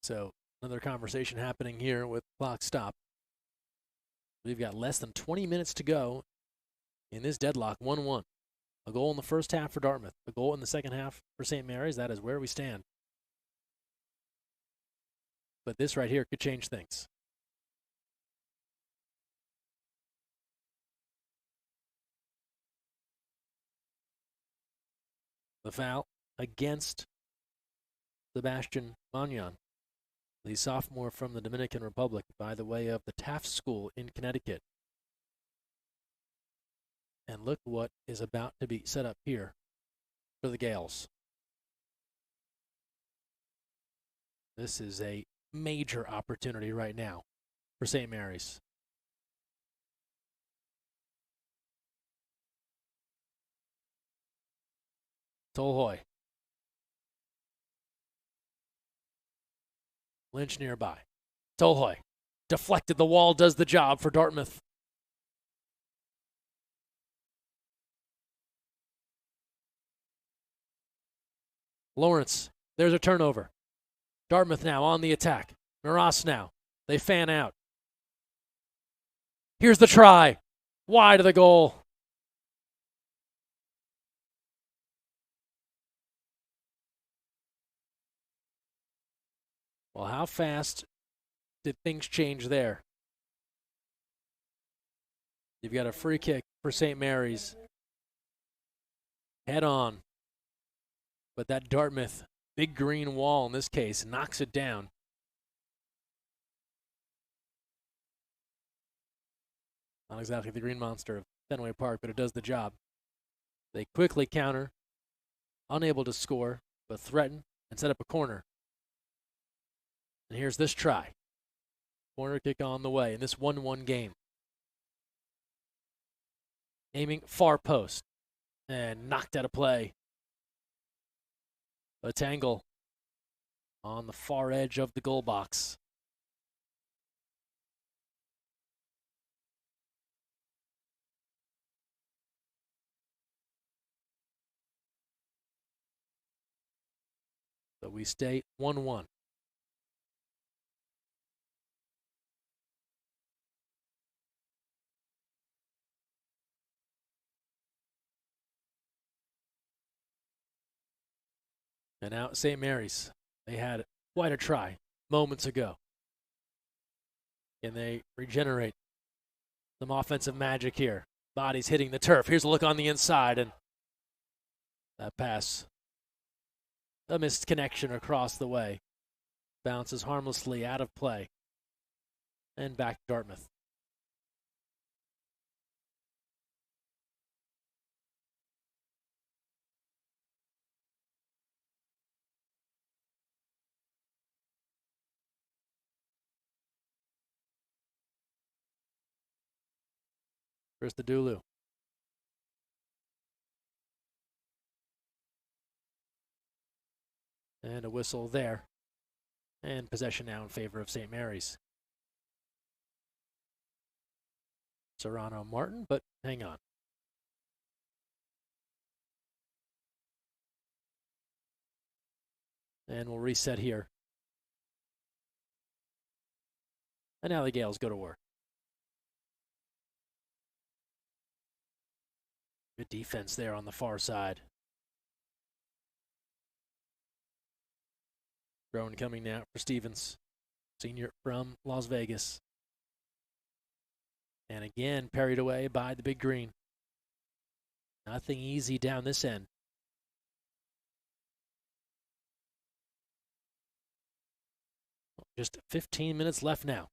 [SPEAKER 1] So another conversation happening here with clock stop. We've got less than 20 minutes to go in this deadlock, 1-1. A goal in the first half for Dartmouth, a goal in the second half for St. Mary's. That is where we stand. But this right here could change things. The foul against Sebastian Magnan, the sophomore from the Dominican Republic, by the way of the Taft School in Connecticut. And look what is about to be set up here for the Gales. This is a major opportunity right now for St. Mary's. Tolhoy. Lynch nearby. Tolhoy. Deflected. The wall does the job for Dartmouth. Lawrence. There's a turnover. Dartmouth now on the attack. Maras now. They fan out. Here's the try. Wide of the goal. Well, how fast did things change there? You've got a free kick for St. Mary's. Head on. But that Dartmouth big green wall in this case knocks it down. Not exactly the Green Monster of Fenway Park, but it does the job. They quickly counter, unable to score, but threaten and set up a corner. And here's this try. Corner kick on the way in this 1-1 game. Aiming far post and knocked out of play. A tangle on the far edge of the goal box. So we stay 1-1. And now at St. Mary's, they had quite a try moments ago. Can they regenerate some offensive magic here? Bodies hitting the turf. Here's a look on the inside, and that pass, a missed connection across the way. Bounces harmlessly out of play. And back to Dartmouth. Christodoulou. And a whistle there. And possession now in favor of St. Mary's. Serrano Martin, but hang on. And we'll reset here. And now the Gales go to work. Good defense there on the far side. Drone coming now for Stevens, senior from Las Vegas. And again, parried away by the Big Green. Nothing easy down this end. Just 15 minutes left now.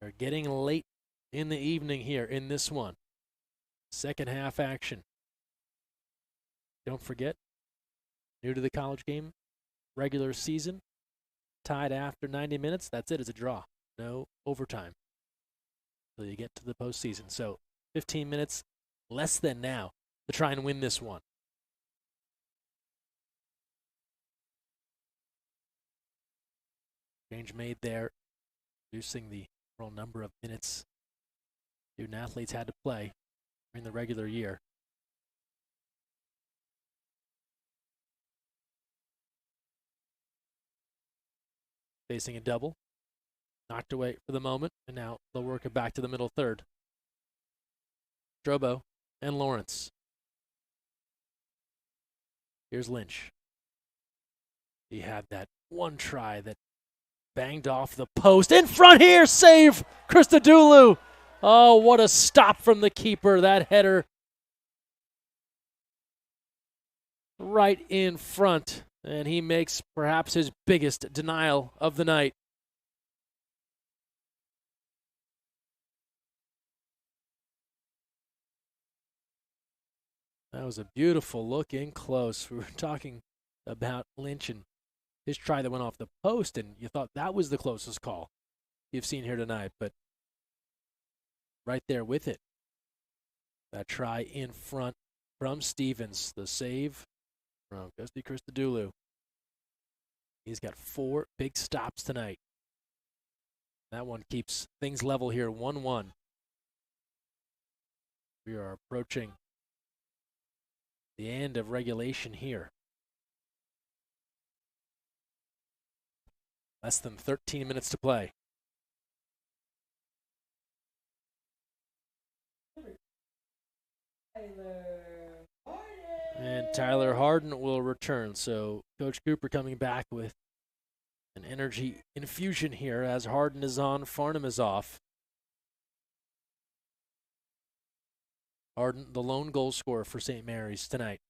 [SPEAKER 1] They're getting late in the evening here in this one. Second half action. Don't forget, new to the college game, regular season, tied after 90 minutes, that's it, it's a draw. No overtime until you get to the postseason. So 15 minutes less than now to try and win this one. Change made there, reducing the overall number of minutes student athletes had to play during the regular year. Facing a double. Knocked away for the moment, and now they'll work it back to the middle third. Strobo and Lawrence. Here's Lynch. He had that one try that banged off the post. In front here, save Christodoulou. Oh, what a stop from the keeper. That header right in front. And he makes perhaps his biggest denial of the night. That was a beautiful look in close. We were talking about Lynch and his try that went off the post, and you thought that was the closest call you've seen here tonight, but right there with it. That try in front from Stevens. The save from Gusty Christodoulou. He's got 4 big stops tonight. That one keeps things level here, 1-1. We are approaching the end of regulation here. Less than 13 minutes to play. And Tyler Harden will return. So Coach Cooper coming back with an energy infusion here as Harden is on, Farnham is off. Harden, the lone goal scorer for St. Mary's tonight.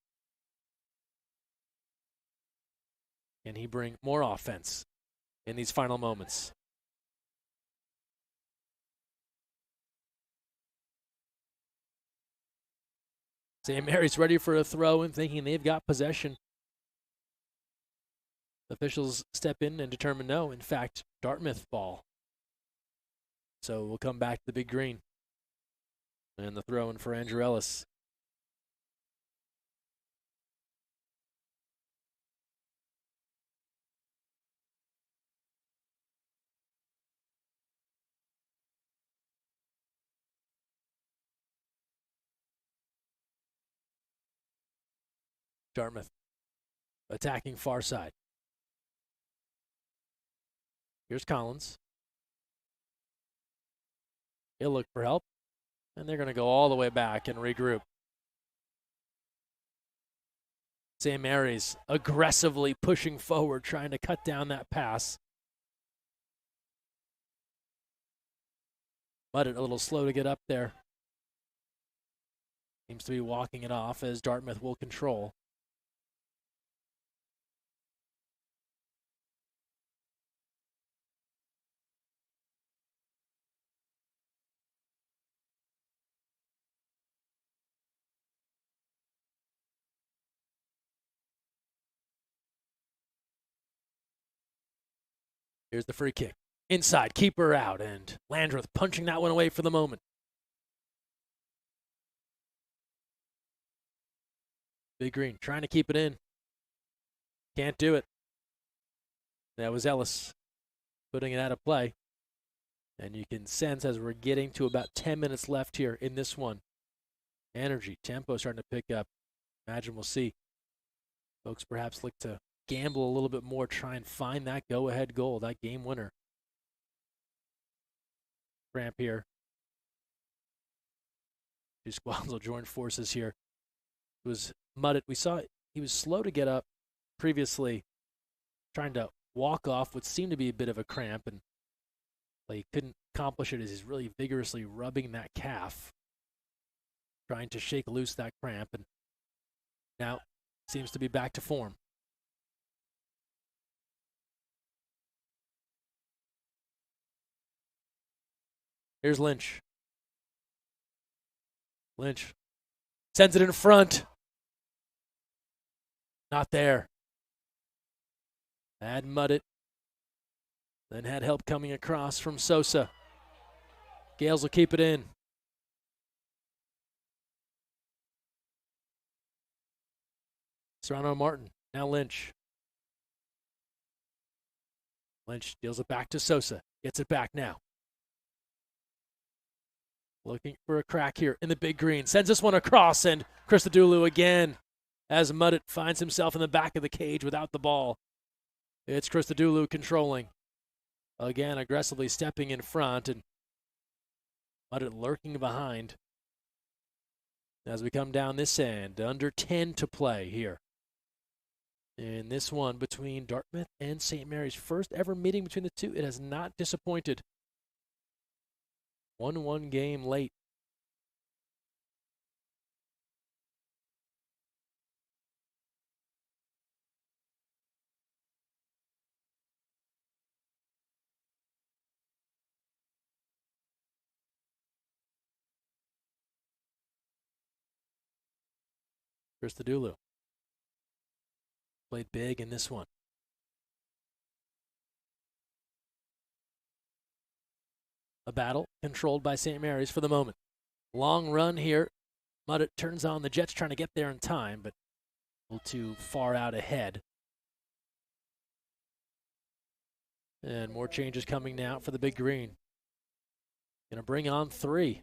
[SPEAKER 1] Can he bring more offense in these final moments? St. Mary's ready for a throw and thinking they've got possession. Officials step in and determine no, in fact, Dartmouth ball. So we'll come back to the big green. And the throw in for Andrew Ellis. Dartmouth attacking far side. Here's Collins. He'll look for help, and they're going to go all the way back and regroup. St. Mary's aggressively pushing forward, trying to cut down that pass. But a little slow to get up there. Seems to be walking it off as Dartmouth will control. Here's the free kick. Inside, keeper out, and Landreth punching that one away for the moment. Big Green trying to keep it in. Can't do it. That was Ellis putting it out of play. And you can sense as we're getting to about 10 minutes left here in this one, energy, tempo starting to pick up. Imagine we'll see folks perhaps look to gamble a little bit more, try and find that go-ahead goal, that game winner. Cramp here. Two squads will join forces here. It was Muddett. We saw he was slow to get up previously, trying to walk off what seemed to be a bit of a cramp, and he couldn't accomplish it as he's really vigorously rubbing that calf, trying to shake loose that cramp, and now seems to be back to form. Here's Lynch. Lynch sends it in front. Not there. Had Muddett. Then had help coming across from Sosa. Gales will keep it in. Serrano Martin. Now Lynch. Lynch deals it back to Sosa. Gets it back now. Looking for a crack here in the big green. Sends this one across, and Christodoulou again as Muddett finds himself in the back of the cage without the ball. It's Christodoulou controlling. Again, aggressively stepping in front, and Muddett lurking behind. As we come down this end, under 10 to play here. In this one between Dartmouth and St. Mary's, first ever meeting between the two. It has not disappointed. 1-1 game late. Christodoulou played big in this one. A battle controlled by St. Mary's for the moment. Long run here. Muddett turns on the Jets, trying to get there in time, but a little too far out ahead. And more changes coming now for the big green. Going to bring on 3.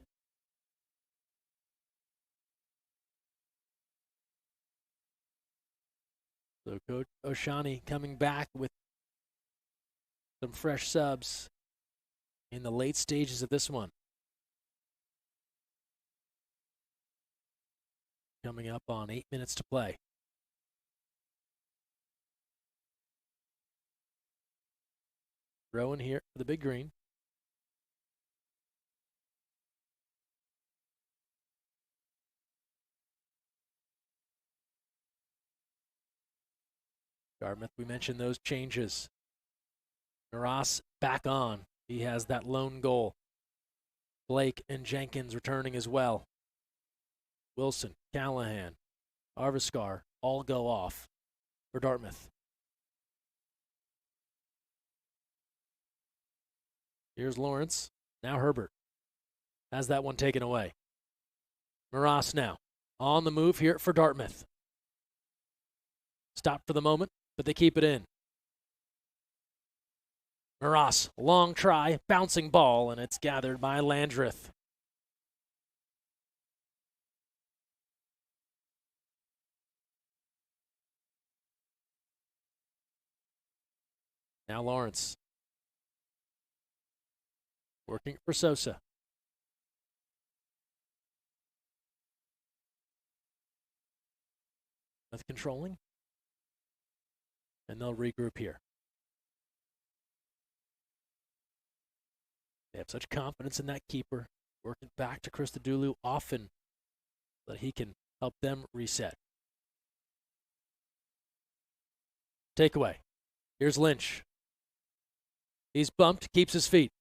[SPEAKER 1] So Coach Oshani coming back with some fresh subs in the late stages of this one. Coming up on 8 minutes to play. Rowan here for the big green. Dartmouth, we mentioned those changes. Naras back on. He has that lone goal. Blake and Jenkins returning as well. Wilson, Callahan, Arviskar all go off for Dartmouth. Here's Lawrence. Now Herbert has that one taken away. Maras now on the move here for Dartmouth. Stop for the moment, but they keep it in. Maras, long try, bouncing ball, and it's gathered by Landreth. Now Lawrence. Working for Sosa. With controlling. And they'll regroup here. They have such confidence in that keeper. Working back to Christodoulou often that he can help them reset. Takeaway. Here's Lynch. He's bumped, keeps his feet.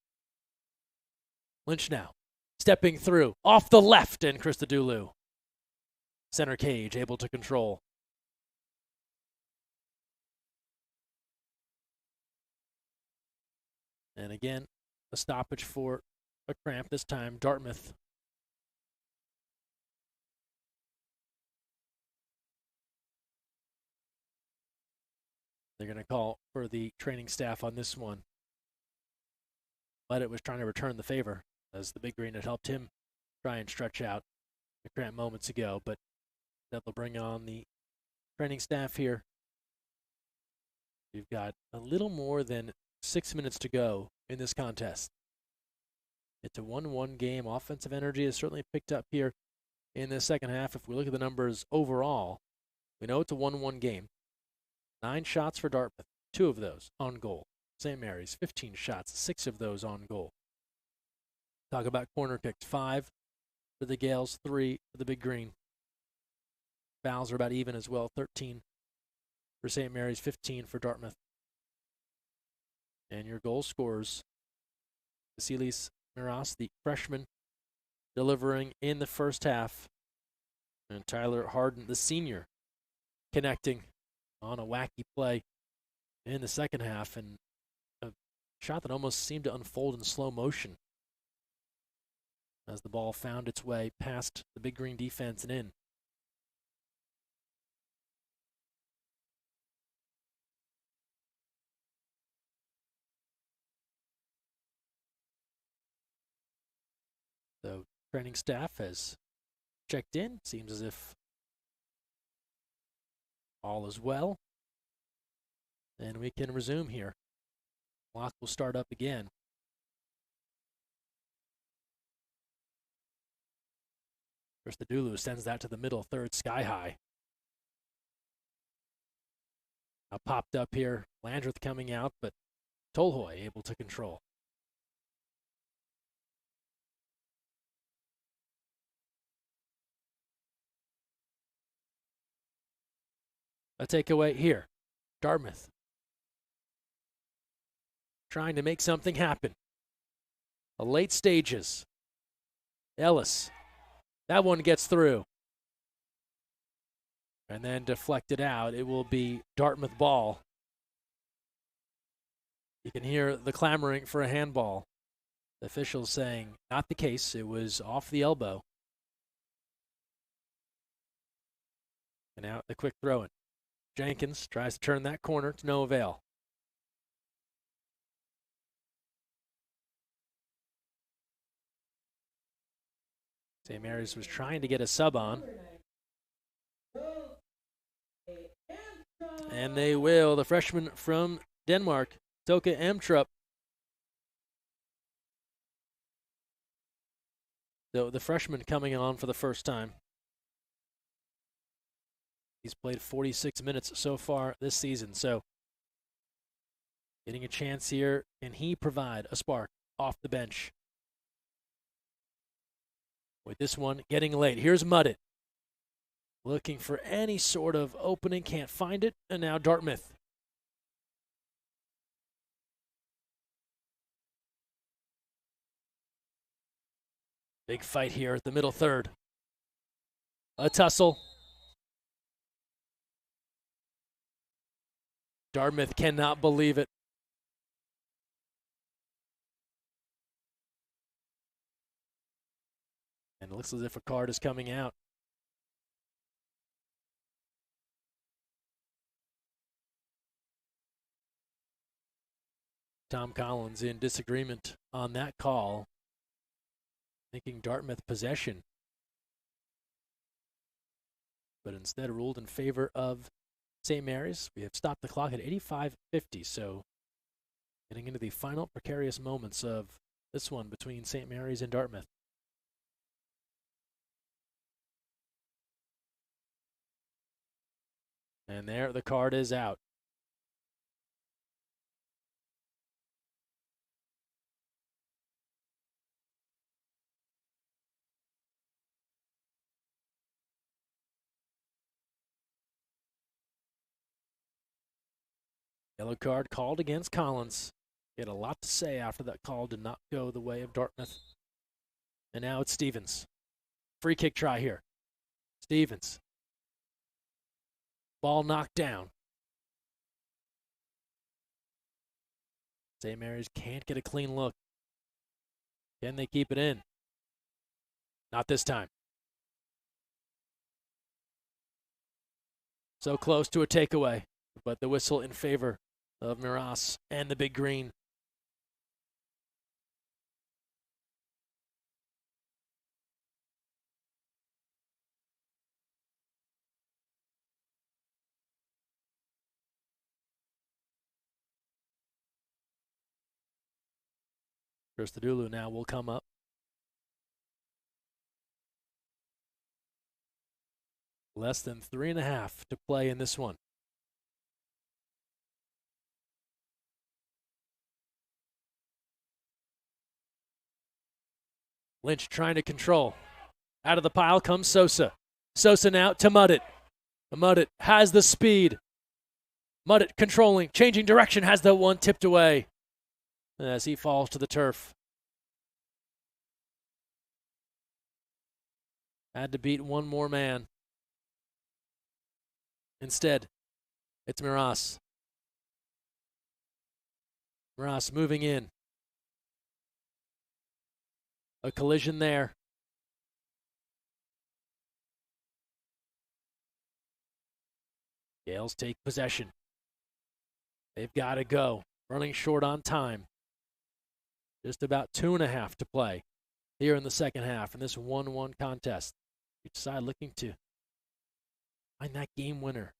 [SPEAKER 1] Lynch now. Stepping through. Off the left, and Christodoulou. Center cage, able to control. And again, a stoppage for a cramp, this time Dartmouth. They're going to call for the training staff on this one. But it was trying to return the favor as the big green had helped him try and stretch out the cramp moments ago. But that'll bring on the training staff here. We've got a little more than 6 minutes to go in this contest. It's a 1-1 game. Offensive energy has certainly picked up here in the second half. If we look at the numbers overall, we know it's a 1-1 game. 9 shots for Dartmouth, 2 of those on goal. St. Mary's, 15 shots, 6 of those on goal. Talk about corner kicks, 5 for the Gales, 3 for the Big Green. Fouls are about even as well, 13 for St. Mary's, 15 for Dartmouth. And your goal scorers, Vasilis Miras, the freshman, delivering in the first half. And Tyler Harden, the senior, connecting on a wacky play in the second half. And a shot that almost seemed to unfold in slow motion as the ball found its way past the Big Green defense and in. The training staff has checked in. Seems as if all is well. And we can resume here. Clock will start up again. Christodoulou sends that to the middle third, sky high. Now popped up here. Landreth coming out, but Tolhoy able to control. A takeaway here. Dartmouth trying to make something happen. The late stages. Ellis. That one gets through. And then deflected out. It will be Dartmouth ball. You can hear the clamoring for a handball. The officials saying, not the case. It was off the elbow. And now the quick throw-in. Jenkins tries to turn that corner to no avail. St. Mary's was trying to get a sub on. And they will. The freshman from Denmark, Toka Amtrup. So the freshman coming on for the first time. He's played 46 minutes so far this season, so getting a chance here. Can he provide a spark off the bench? With this one getting late. Here's Muddit. Looking for any sort of opening, can't find it, and now Dartmouth. Big fight here at the middle third. A tussle. Dartmouth cannot believe it. And it looks as if a card is coming out. Tom Collins in disagreement on that call, thinking Dartmouth possession, but instead ruled in favor of St. Mary's. We have stopped the clock at 85:50, so getting into the final precarious moments of this one between St. Mary's and Dartmouth. And there the card is out. Yellow card called against Collins. He had a lot to say after that call did not go the way of Dartmouth. And now it's Stevens. Free kick try here. Stevens. Ball knocked down. St. Mary's can't get a clean look. Can they keep it in? Not this time. So close to a takeaway, but the whistle in favor of Miras and the Big Green. Christodoulou now will come up. Less than 3.5 to play in this one. Lynch trying to control. Out of the pile comes Sosa. Sosa now to Muddit. Muddit has the speed. Muddit controlling, changing direction, has the one tipped away as he falls to the turf. Had to beat one more man. Instead, it's Miras. Miras moving in. A collision there. Gales take possession. They've got to go. Running short on time. Just about 2.5 to play here in the second half in this 1-1 contest. Each side looking to find that game winner.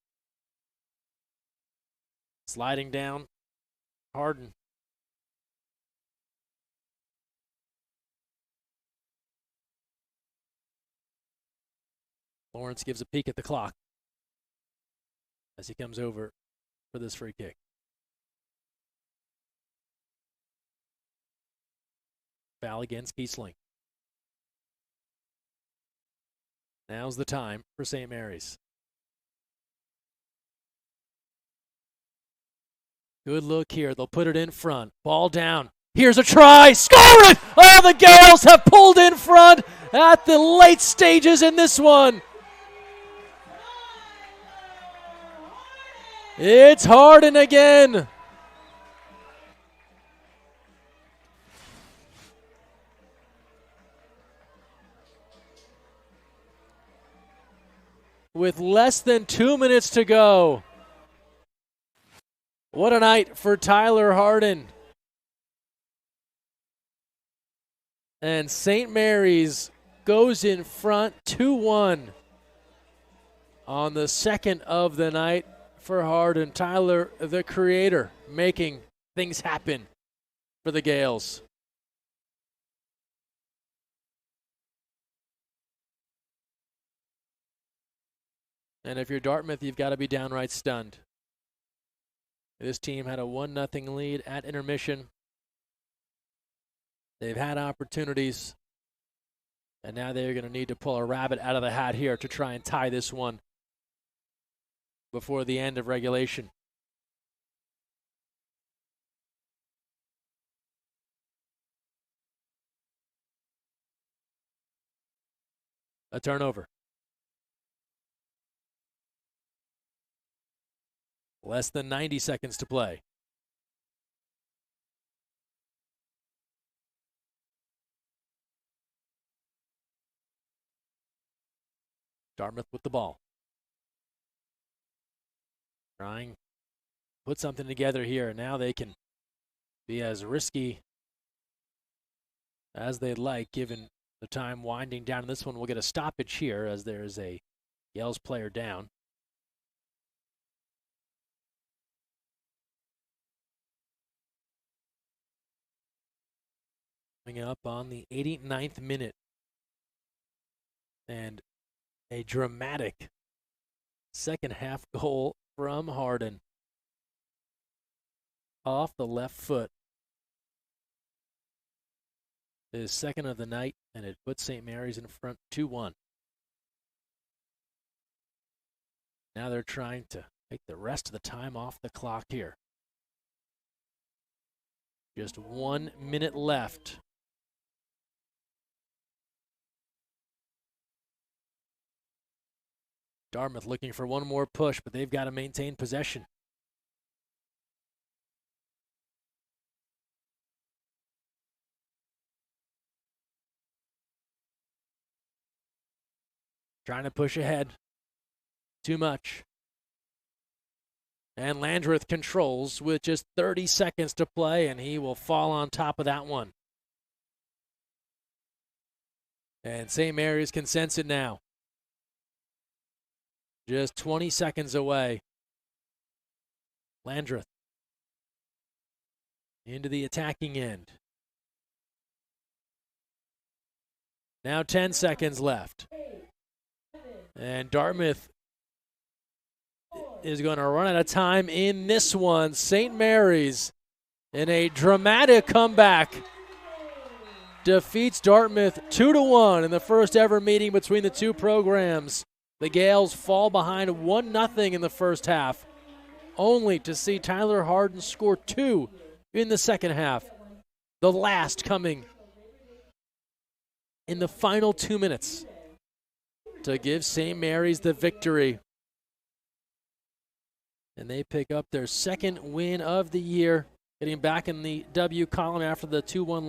[SPEAKER 1] Sliding down. Harden. Lawrence gives a peek at the clock as he comes over for this free kick. Foul against Kiesling. Now's the time for St. Mary's. Good look here. They'll put it in front. Ball down. Here's a try. Score it! Oh, the Gales have pulled in front at the late stages in this one. It's Harden again. With less than 2 minutes to go. What a night for Tyler Harden. And St. Mary's goes in front 2-1 on the second of the night for Harden. Tyler, the creator, making things happen for the Gales. And if you're Dartmouth, you've got to be downright stunned. This team had a 1-0 lead at intermission. They've had opportunities, and now they're going to need to pull a rabbit out of the hat here to try and tie this one before the end of regulation. A turnover. Less than 90 seconds to play. Dartmouth with the ball. Trying to put something together here. Now they can be as risky as they'd like, given the time winding down. This one will get a stoppage here as there's a Yale's player down. Coming up on the 89th minute. And a dramatic second half goal from Harden. Off the left foot. His second of the night, and it puts St. Mary's in front 2-1. Now they're trying to take the rest of the time off the clock here. Just 1 minute left. Dartmouth looking for one more push, but they've got to maintain possession. Trying to push ahead. Too much. And Landreth controls with just 30 seconds to play, and he will fall on top of that one. And St. Mary's can sense it now. Just 20 seconds away. Landreth into the attacking end. Now 10 seconds left. And Dartmouth is going to run out of time in this one. St. Mary's, in a dramatic comeback, defeats Dartmouth 2-1 in the first ever meeting between the two programs. The Gales fall behind 1-0 in the first half, only to see Tyler Harden score 2 in the second half, the last coming in the final 2 minutes to give St. Mary's the victory. And they pick up their second win of the year, getting back in the W column after the 2-1